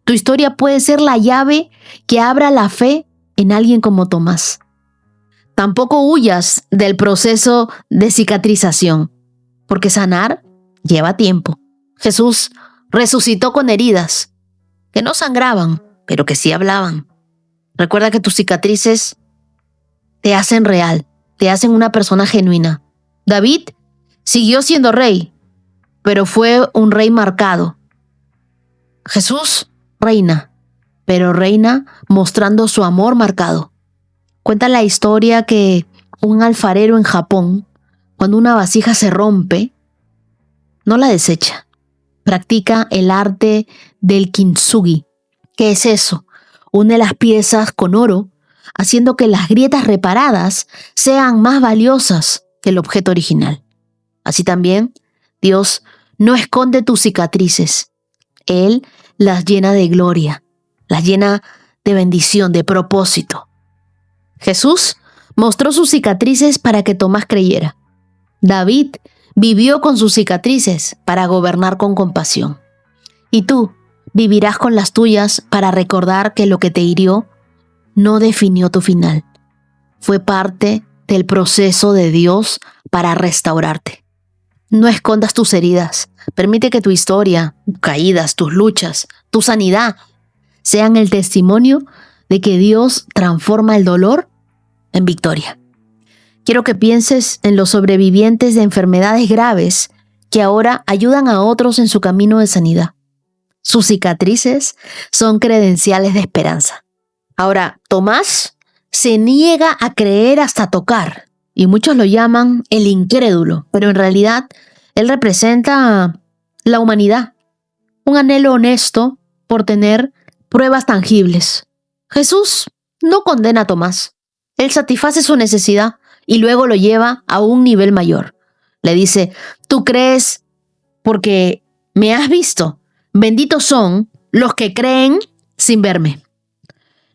Tu historia puede ser la llave que abra la fe en alguien como Tomás. Tampoco huyas del proceso de cicatrización, porque sanar lleva tiempo. Jesús resucitó con heridas que no sangraban, pero que sí hablaban. Recuerda que tus cicatrices te hacen real, te hacen una persona genuina. David siguió siendo rey, pero fue un rey marcado. Jesús reina, pero reina mostrando su amor marcado. Cuenta la historia que un alfarero en Japón, cuando una vasija se rompe, no la desecha. Practica el arte del kintsugi. ¿Qué es eso? Une las piezas con oro, haciendo que las grietas reparadas sean más valiosas que el objeto original. Así también, Dios no esconde tus cicatrices. Él las llena de gloria, las llena de bendición, de propósito. Jesús mostró sus cicatrices para que Tomás creyera. David vivió con sus cicatrices para gobernar con compasión. Y tú vivirás con las tuyas para recordar que lo que te hirió no definió tu final. Fue parte del proceso de Dios para restaurarte. No escondas tus heridas. Permite que tu historia, tus caídas, tus luchas, tu sanidad sean el testimonio de que Dios transforma el dolor en victoria. Quiero que pienses en los sobrevivientes de enfermedades graves que ahora ayudan a otros en su camino de sanidad. Sus cicatrices son credenciales de esperanza. Ahora, Tomás se niega a creer hasta tocar, y muchos lo llaman el incrédulo, pero en realidad él representa la humanidad, un anhelo honesto por tener pruebas tangibles. Jesús no condena a Tomás. Él satisface su necesidad y luego lo lleva a un nivel mayor. Le dice, tú crees porque me has visto. Benditos son los que creen sin verme.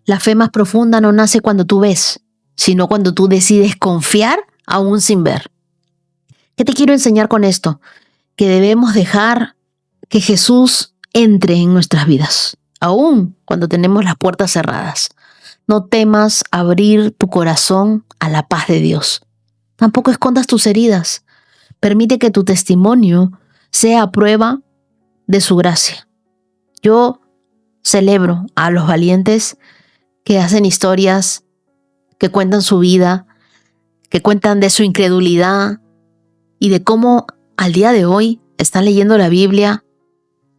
La fe más profunda no nace cuando tú ves, sino cuando tú decides confiar aún sin ver. ¿Qué te quiero enseñar con esto? Que debemos dejar que Jesús entre en nuestras vidas, aún cuando tenemos las puertas cerradas. No temas abrir tu corazón a la paz de Dios. Tampoco escondas tus heridas. Permite que tu testimonio sea prueba de su gracia. Yo celebro a los valientes que hacen historias, que cuentan su vida, que cuentan de su incredulidad y de cómo al día de hoy están leyendo la Biblia.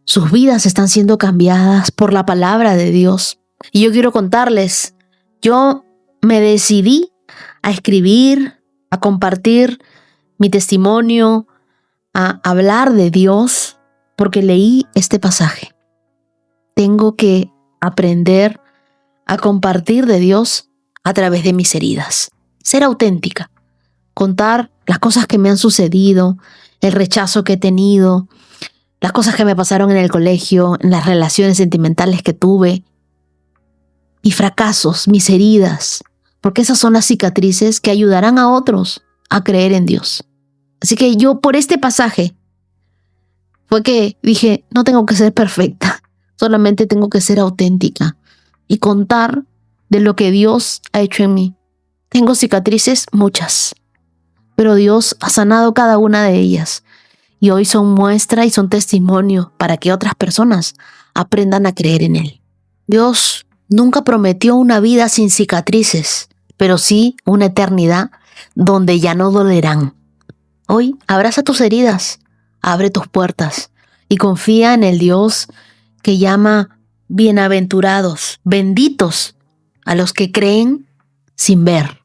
Sus vidas están siendo cambiadas por la palabra de Dios. Y yo quiero contarles, yo me decidí a escribir, a compartir mi testimonio, a hablar de Dios, porque leí este pasaje. Tengo que aprender a compartir de Dios a través de mis heridas. Ser auténtica, contar las cosas que me han sucedido, el rechazo que he tenido, las cosas que me pasaron en el colegio, en las relaciones sentimentales que tuve, mis fracasos, mis heridas, porque esas son las cicatrices que ayudarán a otros a creer en Dios. Así que yo por este pasaje fue que dije, no tengo que ser perfecta, solamente tengo que ser auténtica y contar de lo que Dios ha hecho en mí. Tengo cicatrices, muchas, pero Dios ha sanado cada una de ellas y hoy son muestra y son testimonio para que otras personas aprendan a creer en Él. Dios nunca prometió una vida sin cicatrices, pero sí una eternidad donde ya no dolerán. Hoy abraza tus heridas, abre tus puertas y confía en el Dios que llama bienaventurados, benditos a los que creen sin ver.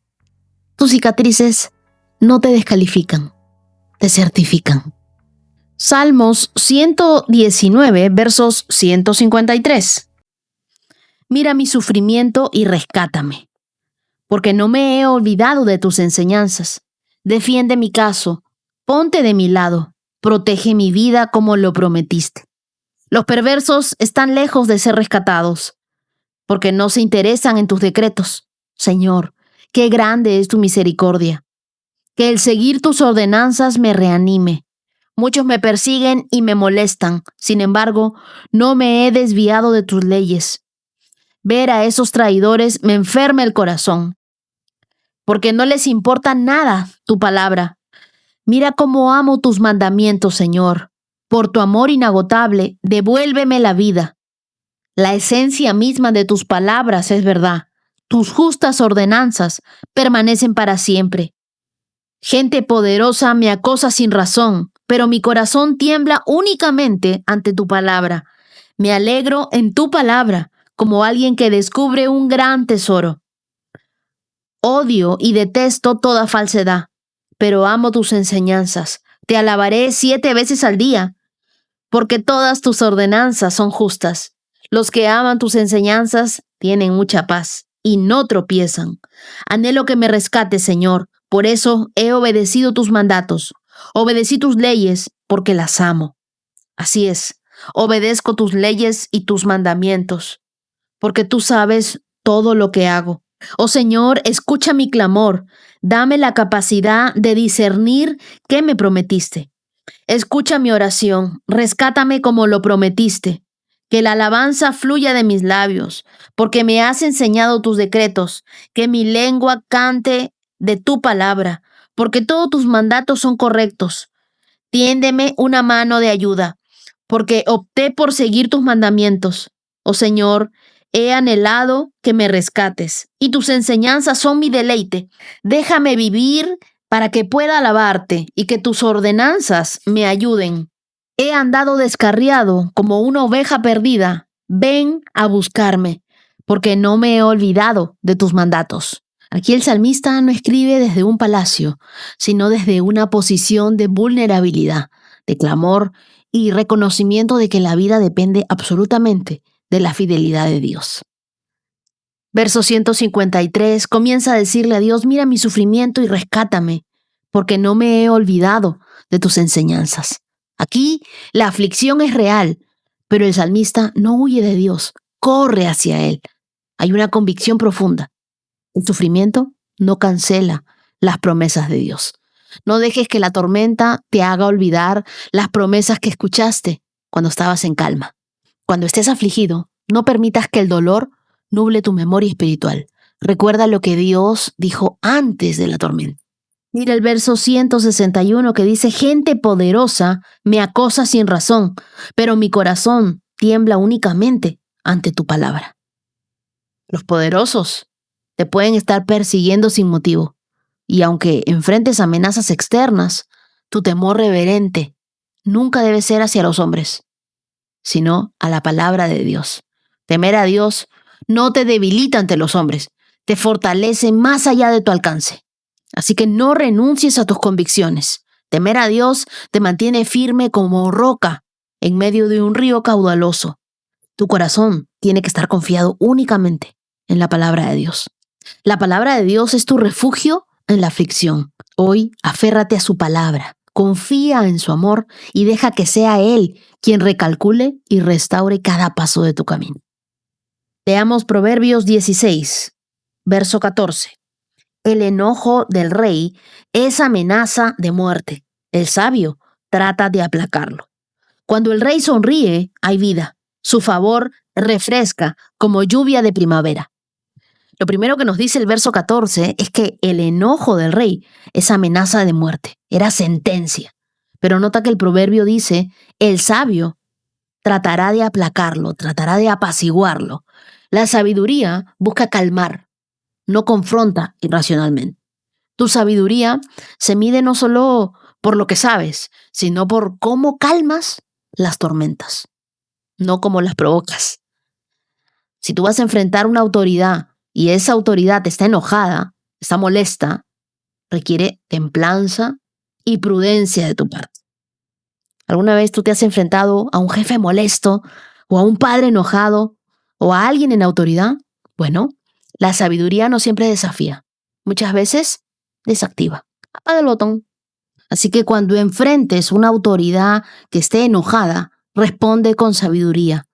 Tus cicatrices no te descalifican, te certifican. Salmos 119, versos 153. Mira mi sufrimiento y rescátame, porque no me he olvidado de tus enseñanzas. Defiende mi caso, ponte de mi lado, protege mi vida como lo prometiste. Los perversos están lejos de ser rescatados, porque no se interesan en tus decretos. Señor, qué grande es tu misericordia. Que el seguir tus ordenanzas me reanime. Muchos me persiguen y me molestan, sin embargo, no me he desviado de tus leyes. Ver a esos traidores me enferma el corazón, porque no les importa nada tu palabra. Mira cómo amo tus mandamientos, Señor. Por tu amor inagotable, devuélveme la vida. La esencia misma de tus palabras es verdad. Tus justas ordenanzas permanecen para siempre. Gente poderosa me acosa sin razón, pero mi corazón tiembla únicamente ante tu palabra. Me alegro en tu palabra, como alguien que descubre un gran tesoro. Odio y detesto toda falsedad, pero amo tus enseñanzas. Te alabaré 7 veces al día, porque todas tus ordenanzas son justas. Los que aman tus enseñanzas tienen mucha paz y no tropiezan. Anhelo que me rescates, Señor, por eso he obedecido tus mandatos. Obedecí tus leyes porque las amo. Así es, obedezco tus leyes y tus mandamientos, porque tú sabes todo lo que hago. Oh Señor, escucha mi clamor. Dame la capacidad de discernir qué me prometiste. Escucha mi oración, rescátame como lo prometiste. Que la alabanza fluya de mis labios, porque me has enseñado tus decretos. Que mi lengua cante de tu palabra, porque todos tus mandatos son correctos. Tiéndeme una mano de ayuda, porque opté por seguir tus mandamientos. Oh Señor, he anhelado que me rescates, y tus enseñanzas son mi deleite. Déjame vivir para que pueda alabarte y que tus ordenanzas me ayuden. He andado descarriado como una oveja perdida. Ven a buscarme, porque no me he olvidado de tus mandatos. Aquí el salmista no escribe desde un palacio, sino desde una posición de vulnerabilidad, de clamor y reconocimiento de que la vida depende absolutamente de la fidelidad de Dios. Verso 153 comienza a decirle a Dios, mira mi sufrimiento y rescátame, porque no me he olvidado de tus enseñanzas. Aquí la aflicción es real, pero el salmista no huye de Dios, corre hacia Él. Hay una convicción profunda. El sufrimiento no cancela las promesas de Dios. No dejes que la tormenta te haga olvidar las promesas que escuchaste cuando estabas en calma. Cuando estés afligido, no permitas que el dolor nuble tu memoria espiritual. Recuerda lo que Dios dijo antes de la tormenta. Mira el verso 161 que dice: gente poderosa me acosa sin razón, pero mi corazón tiembla únicamente ante tu palabra. Los poderosos te pueden estar persiguiendo sin motivo, y aunque enfrentes amenazas externas, tu temor reverente nunca debe ser hacia los hombres, sino a la palabra de Dios. Temer a Dios no te debilita ante los hombres, te fortalece más allá de tu alcance. Así que no renuncies a tus convicciones. Temer a Dios te mantiene firme como roca en medio de un río caudaloso. Tu corazón tiene que estar confiado únicamente en la palabra de Dios. La palabra de Dios es tu refugio en la aflicción. Hoy, aférrate a su palabra, confía en su amor y deja que sea Él quien recalcule y restaure cada paso de tu camino. Leamos Proverbios 16, verso 14. El enojo del rey es amenaza de muerte. El sabio trata de aplacarlo. Cuando el rey sonríe, hay vida. Su favor refresca como lluvia de primavera. Lo primero que nos dice el verso 14 es que el enojo del rey es amenaza de muerte. Era sentencia. Pero nota que el proverbio dice: el sabio tratará de aplacarlo, tratará de apaciguarlo. La sabiduría busca calmar, no confronta irracionalmente. Tu sabiduría se mide no solo por lo que sabes, sino por cómo calmas las tormentas, no cómo las provocas. Si tú vas a enfrentar una autoridad y esa autoridad está enojada, está molesta, requiere templanza y prudencia de tu parte. ¿Alguna vez tú te has enfrentado a un jefe molesto o a un padre enojado o a alguien en autoridad? Bueno, la sabiduría no siempre desafía. Muchas veces desactiva. Apaga el botón. Así que cuando enfrentes una autoridad que esté enojada, responde con sabiduría,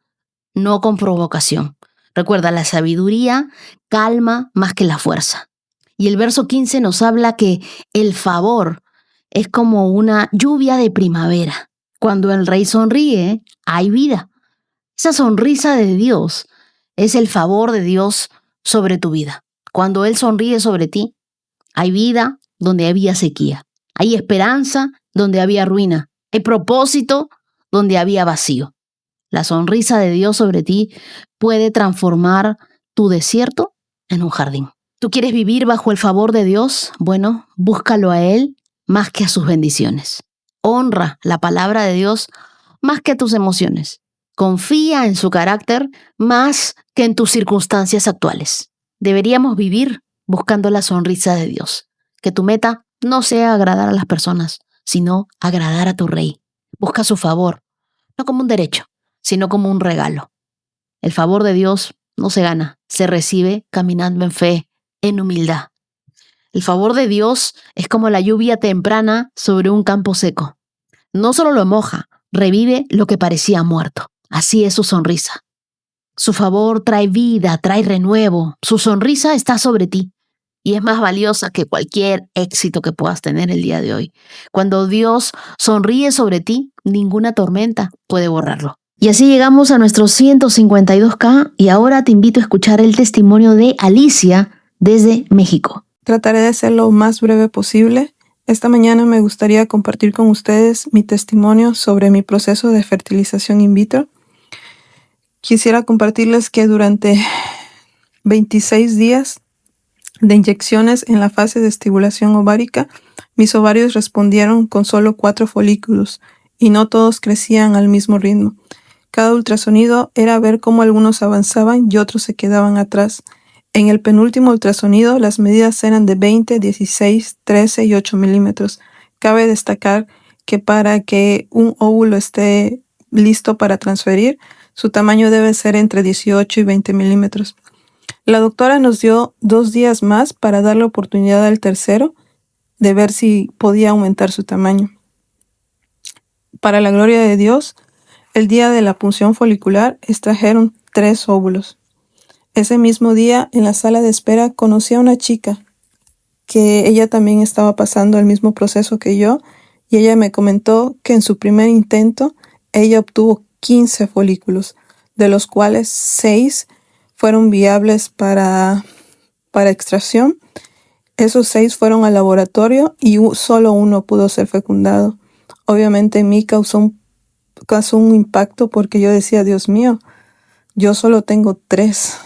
no con provocación. Recuerda, la sabiduría calma más que la fuerza. Y el verso 15 nos habla que el favor es como una lluvia de primavera. Cuando el rey sonríe, hay vida. Esa sonrisa de Dios es el favor de Dios sobre tu vida. Cuando Él sonríe sobre ti, hay vida donde había sequía. Hay esperanza donde había ruina. Hay propósito donde había vacío. La sonrisa de Dios sobre ti puede transformar tu desierto en un jardín. ¿Tú quieres vivir bajo el favor de Dios? Bueno, búscalo a Él más que a sus bendiciones. Honra la palabra de Dios más que a tus emociones. Confía en su carácter más que en tus circunstancias actuales. Deberíamos vivir buscando la sonrisa de Dios. Que tu meta no sea agradar a las personas, sino agradar a tu Rey. Busca su favor, no como un derecho, sino como un regalo. El favor de Dios no se gana, se recibe caminando en fe, en humildad. El favor de Dios es como la lluvia temprana sobre un campo seco. No solo lo moja, revive lo que parecía muerto. Así es su sonrisa. Su favor trae vida, trae renuevo. Su sonrisa está sobre ti y es más valiosa que cualquier éxito que puedas tener el día de hoy. Cuando Dios sonríe sobre ti, ninguna tormenta puede borrarlo. Y así llegamos a nuestros 152K y ahora te invito a escuchar el testimonio de Alicia desde México. Trataré de ser lo más breve posible. Esta mañana me gustaría compartir con ustedes mi testimonio sobre mi proceso de fertilización in vitro. Quisiera compartirles que durante 26 días de inyecciones en la fase de estimulación ovárica, mis ovarios respondieron con solo 4 folículos y no todos crecían al mismo ritmo. Cada ultrasonido era ver cómo algunos avanzaban y otros se quedaban atrás. En el penúltimo ultrasonido, las medidas eran de 20, 16, 13 y 8 milímetros. Cabe destacar que para que un óvulo esté listo para transferir, su tamaño debe ser entre 18 y 20 milímetros. La doctora nos dio 2 días más para dar la oportunidad al tercero de ver si podía aumentar su tamaño. Para la gloria de Dios, el día de la punción folicular extrajeron 3 óvulos. Ese mismo día, en la sala de espera, conocí a una chica que ella también estaba pasando el mismo proceso que yo, y ella me comentó que en su primer intento ella obtuvo 15 folículos, de los cuales 6 fueron viables para extracción. Esos 6 fueron al laboratorio y solo uno pudo ser fecundado. Obviamente en mí causó un impacto porque yo decía, Dios mío, yo solo tengo 3.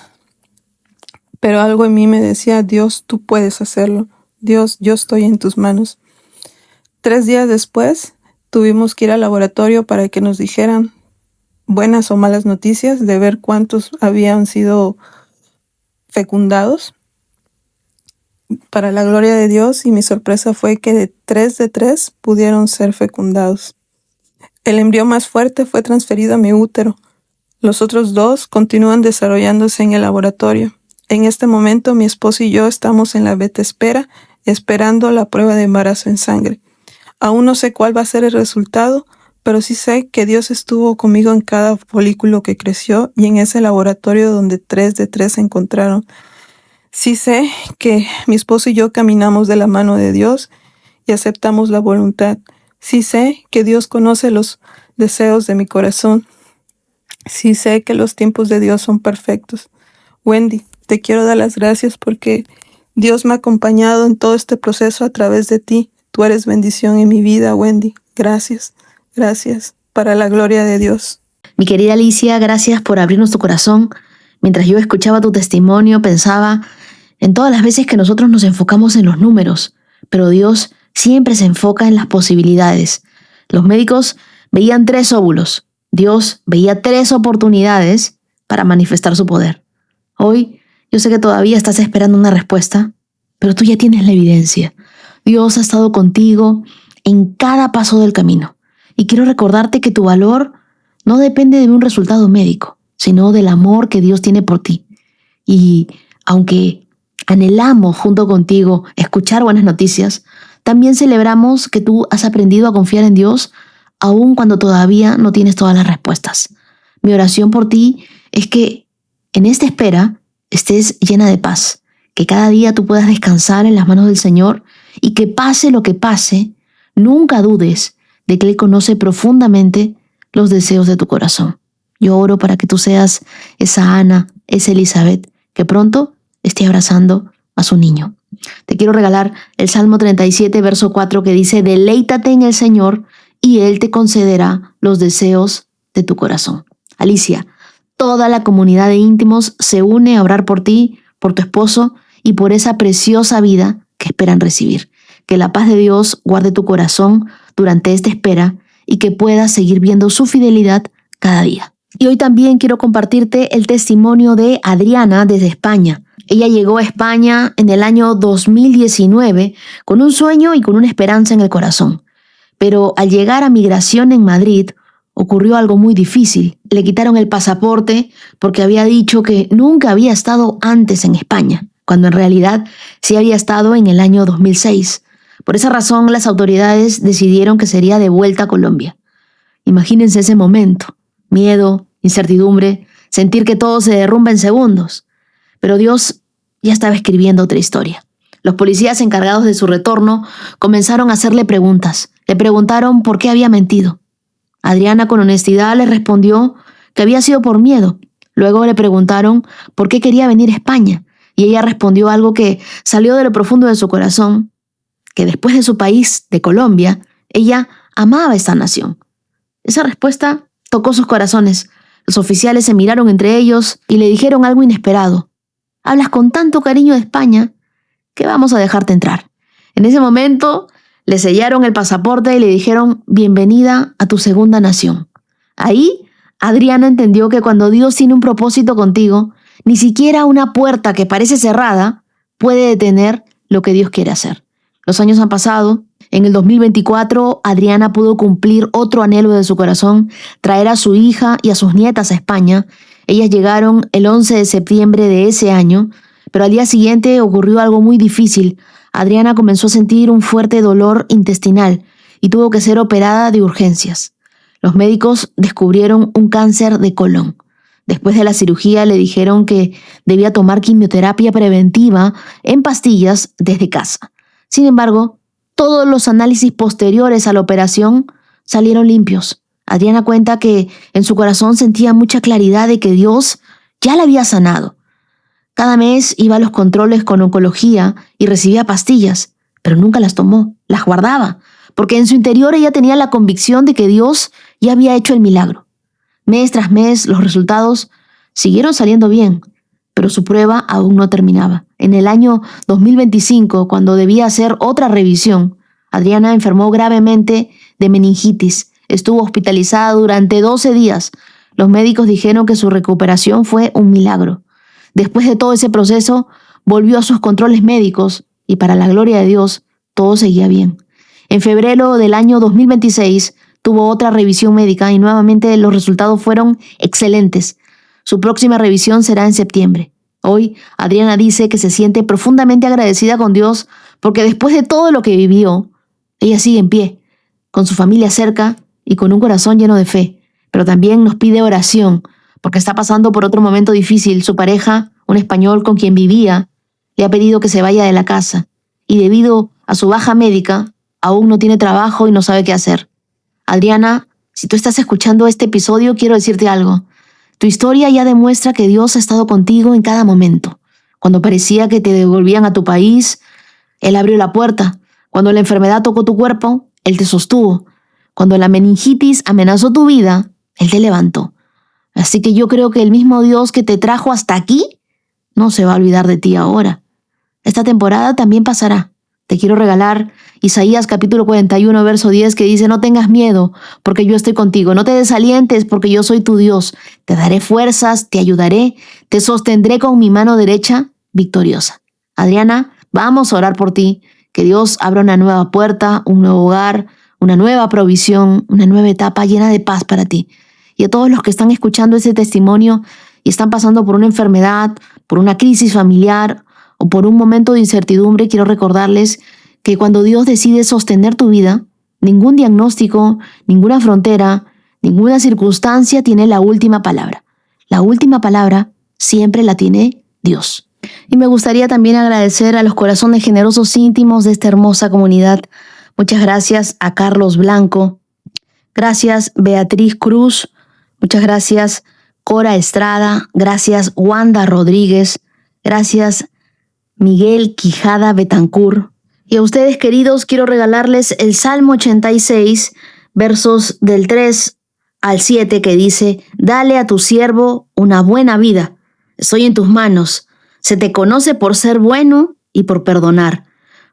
Pero algo en mí me decía, Dios, tú puedes hacerlo. Dios, yo estoy en tus manos. 3 días después tuvimos que ir al laboratorio para que nos dijeran buenas o malas noticias de ver cuántos habían sido fecundados. Para la gloria de Dios, y mi sorpresa fue que de 3 pudieron ser fecundados. El embrión más fuerte fue transferido a mi útero. Los otros 2 continúan desarrollándose en el laboratorio. En este momento mi esposo y yo estamos en la beta espera, esperando la prueba de embarazo en sangre. Aún no sé cuál va a ser el resultado, pero sí sé que Dios estuvo conmigo en cada folículo que creció y en ese laboratorio donde 3 se encontraron. Sí sé que mi esposo y yo caminamos de la mano de Dios y aceptamos la voluntad. Sí sé que Dios conoce los deseos de mi corazón. Sí sé que los tiempos de Dios son perfectos. Wendy, te quiero dar las gracias porque Dios me ha acompañado en todo este proceso a través de ti. Tú eres bendición en mi vida, Wendy. Gracias, gracias, para la gloria de Dios. Mi querida Alicia, gracias por abrirnos tu corazón. Mientras yo escuchaba tu testimonio, pensaba en todas las veces que nosotros nos enfocamos en los números, pero Dios siempre se enfoca en las posibilidades. Los médicos veían 3 óvulos. Dios veía 3 oportunidades para manifestar su poder. Hoy, yo sé que todavía estás esperando una respuesta, pero tú ya tienes la evidencia. Dios ha estado contigo en cada paso del camino. Y quiero recordarte que tu valor no depende de un resultado médico, sino del amor que Dios tiene por ti. Y aunque anhelamos junto contigo escuchar buenas noticias, también celebramos que tú has aprendido a confiar en Dios aun cuando todavía no tienes todas las respuestas. Mi oración por ti es que en esta espera estés llena de paz, que cada día tú puedas descansar en las manos del Señor y que pase lo que pase, nunca dudes de que Él conoce profundamente los deseos de tu corazón. Yo oro para que tú seas esa Ana, esa Elizabeth, que pronto esté abrazando a su niño. Te quiero regalar el Salmo 37, verso 4, que dice: deleítate en el Señor y Él te concederá los deseos de tu corazón. Alicia, toda la comunidad de íntimos se une a orar por ti, por tu esposo y por esa preciosa vida que esperan recibir. Que la paz de Dios guarde tu corazón durante esta espera y que puedas seguir viendo su fidelidad cada día. Y hoy también quiero compartirte el testimonio de Adriana desde España. Ella llegó a España en el año 2019 con un sueño y con una esperanza en el corazón. Pero al llegar a migración en Madrid, ocurrió algo muy difícil. Le quitaron el pasaporte porque había dicho que nunca había estado antes en España, cuando en realidad sí había estado en el año 2006. Por esa razón, las autoridades decidieron que sería de vuelta a Colombia. Imagínense ese momento. Miedo, incertidumbre, sentir que todo se derrumba en segundos. Pero Dios ya estaba escribiendo otra historia. Los policías encargados de su retorno comenzaron a hacerle preguntas. Le preguntaron por qué había mentido. Adriana con honestidad le respondió que había sido por miedo. Luego le preguntaron por qué quería venir a España y ella respondió algo que salió de lo profundo de su corazón, que después de su país, de Colombia, ella amaba esta nación. Esa respuesta tocó sus corazones. Los oficiales se miraron entre ellos y le dijeron algo inesperado. Hablas con tanto cariño de España que vamos a dejarte entrar. En ese momento le sellaron el pasaporte y le dijeron bienvenida a tu segunda nación. Ahí Adriana entendió que cuando Dios tiene un propósito contigo, ni siquiera una puerta que parece cerrada puede detener lo que Dios quiere hacer. Los años han pasado. En el 2024, Adriana pudo cumplir otro anhelo de su corazón, traer a su hija y a sus nietas a España. Ellas llegaron el 11 de septiembre de ese año, pero al día siguiente ocurrió algo muy difícil. Adriana comenzó a sentir un fuerte dolor intestinal y tuvo que ser operada de urgencias. Los médicos descubrieron un cáncer de colon. Después de la cirugía le dijeron que debía tomar quimioterapia preventiva en pastillas desde casa. Sin embargo, todos los análisis posteriores a la operación salieron limpios. Adriana cuenta que en su corazón sentía mucha claridad de que Dios ya la había sanado. Cada mes iba a los controles con oncología y recibía pastillas, pero nunca las tomó, las guardaba, porque en su interior ella tenía la convicción de que Dios ya había hecho el milagro. Mes tras mes, los resultados siguieron saliendo bien, pero su prueba aún no terminaba. En el año 2025, cuando debía hacer otra revisión, Adriana enfermó gravemente de meningitis. Estuvo hospitalizada durante 12 días. Los médicos dijeron que su recuperación fue un milagro. Después de todo ese proceso, volvió a sus controles médicos y para la gloria de Dios, todo seguía bien. En febrero del año 2026, tuvo otra revisión médica y nuevamente los resultados fueron excelentes. Su próxima revisión será en septiembre. Hoy, Adriana dice que se siente profundamente agradecida con Dios porque después de todo lo que vivió, ella sigue en pie, con su familia cerca y con un corazón lleno de fe. Pero también nos pide oración porque está pasando por otro momento difícil. Su pareja, un español con quien vivía, le ha pedido que se vaya de la casa y debido a su baja médica, aún no tiene trabajo y no sabe qué hacer. Adriana, si tú estás escuchando este episodio, quiero decirte algo. Tu historia ya demuestra que Dios ha estado contigo en cada momento. Cuando parecía que te devolvían a tu país, Él abrió la puerta. Cuando la enfermedad tocó tu cuerpo, Él te sostuvo. Cuando la meningitis amenazó tu vida, Él te levantó. Así que yo creo que el mismo Dios que te trajo hasta aquí no se va a olvidar de ti ahora. Esta temporada también pasará. Te quiero regalar Isaías capítulo 41, verso 10, que dice: no tengas miedo, porque yo estoy contigo. No te desalientes, porque yo soy tu Dios. Te daré fuerzas, te ayudaré, te sostendré con mi mano derecha victoriosa. Adriana, vamos a orar por ti. Que Dios abra una nueva puerta, un nuevo hogar, una nueva provisión, una nueva etapa llena de paz para ti. Y a todos los que están escuchando ese testimonio y están pasando por una enfermedad, por una crisis familiar o por un momento de incertidumbre, quiero recordarles que cuando Dios decide sostener tu vida, ningún diagnóstico, ninguna frontera, ninguna circunstancia tiene la última palabra. La última palabra siempre la tiene Dios. Y me gustaría también agradecer a los corazones generosos íntimos de esta hermosa comunidad. Muchas gracias a Carlos Blanco. Gracias Beatriz Cruz. Muchas gracias Cora Estrada. Gracias Wanda Rodríguez. Gracias Miguel Quijada Betancur. Y a ustedes, queridos, quiero regalarles el Salmo 86, versos del 3 al 7, que dice: dale a tu siervo una buena vida. Estoy en tus manos. Se te conoce por ser bueno y por perdonar,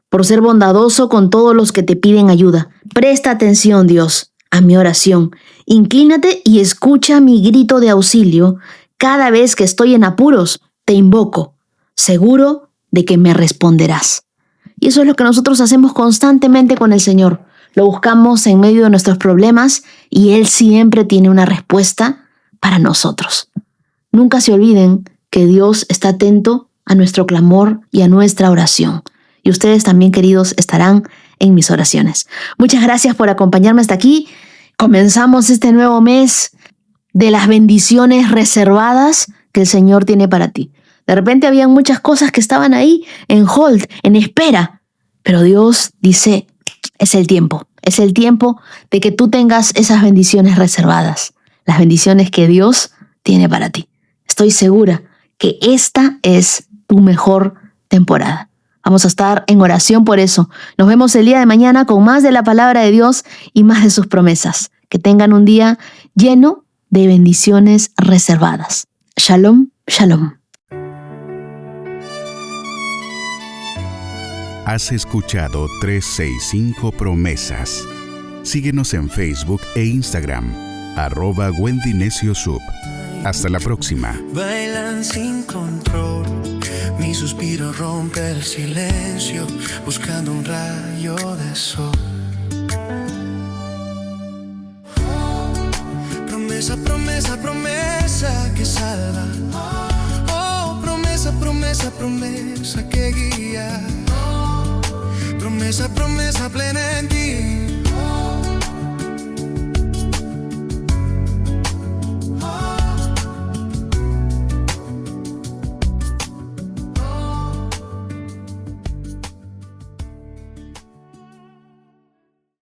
por ser bondadoso con todos los que te piden ayuda. Presta atención, Dios, a mi oración. Inclínate y escucha mi grito de auxilio. Cada vez que estoy en apuros, te invoco, seguro de que me responderás. Y eso es lo que nosotros hacemos constantemente con el Señor. Lo buscamos en medio de nuestros problemas y Él siempre tiene una respuesta para nosotros. Nunca se olviden que Dios está atento a nuestro clamor y a nuestra oración. Y ustedes también, queridos, estarán en mis oraciones. Muchas gracias por acompañarme hasta aquí. Comenzamos este nuevo mes de las bendiciones reservadas que el Señor tiene para ti. De repente habían muchas cosas que estaban ahí en hold, en espera. Pero Dios dice, es el tiempo de que tú tengas esas bendiciones reservadas. Las bendiciones que Dios tiene para ti. Estoy segura que esta es tu mejor temporada. Vamos a estar en oración por eso. Nos vemos el día de mañana con más de la palabra de Dios y más de sus promesas. Que tengan un día lleno de bendiciones reservadas. Shalom, shalom. Has escuchado 365 Promesas. Síguenos en Facebook e Instagram, @Wendy Necio Sub. Hasta la próxima. Bailan sin control, mi suspiro rompe el silencio, buscando un rayo de sol. Promesa, promesa, promesa que salva. Oh, promesa, promesa, promesa que guía. Promesa, promesa plena en ti.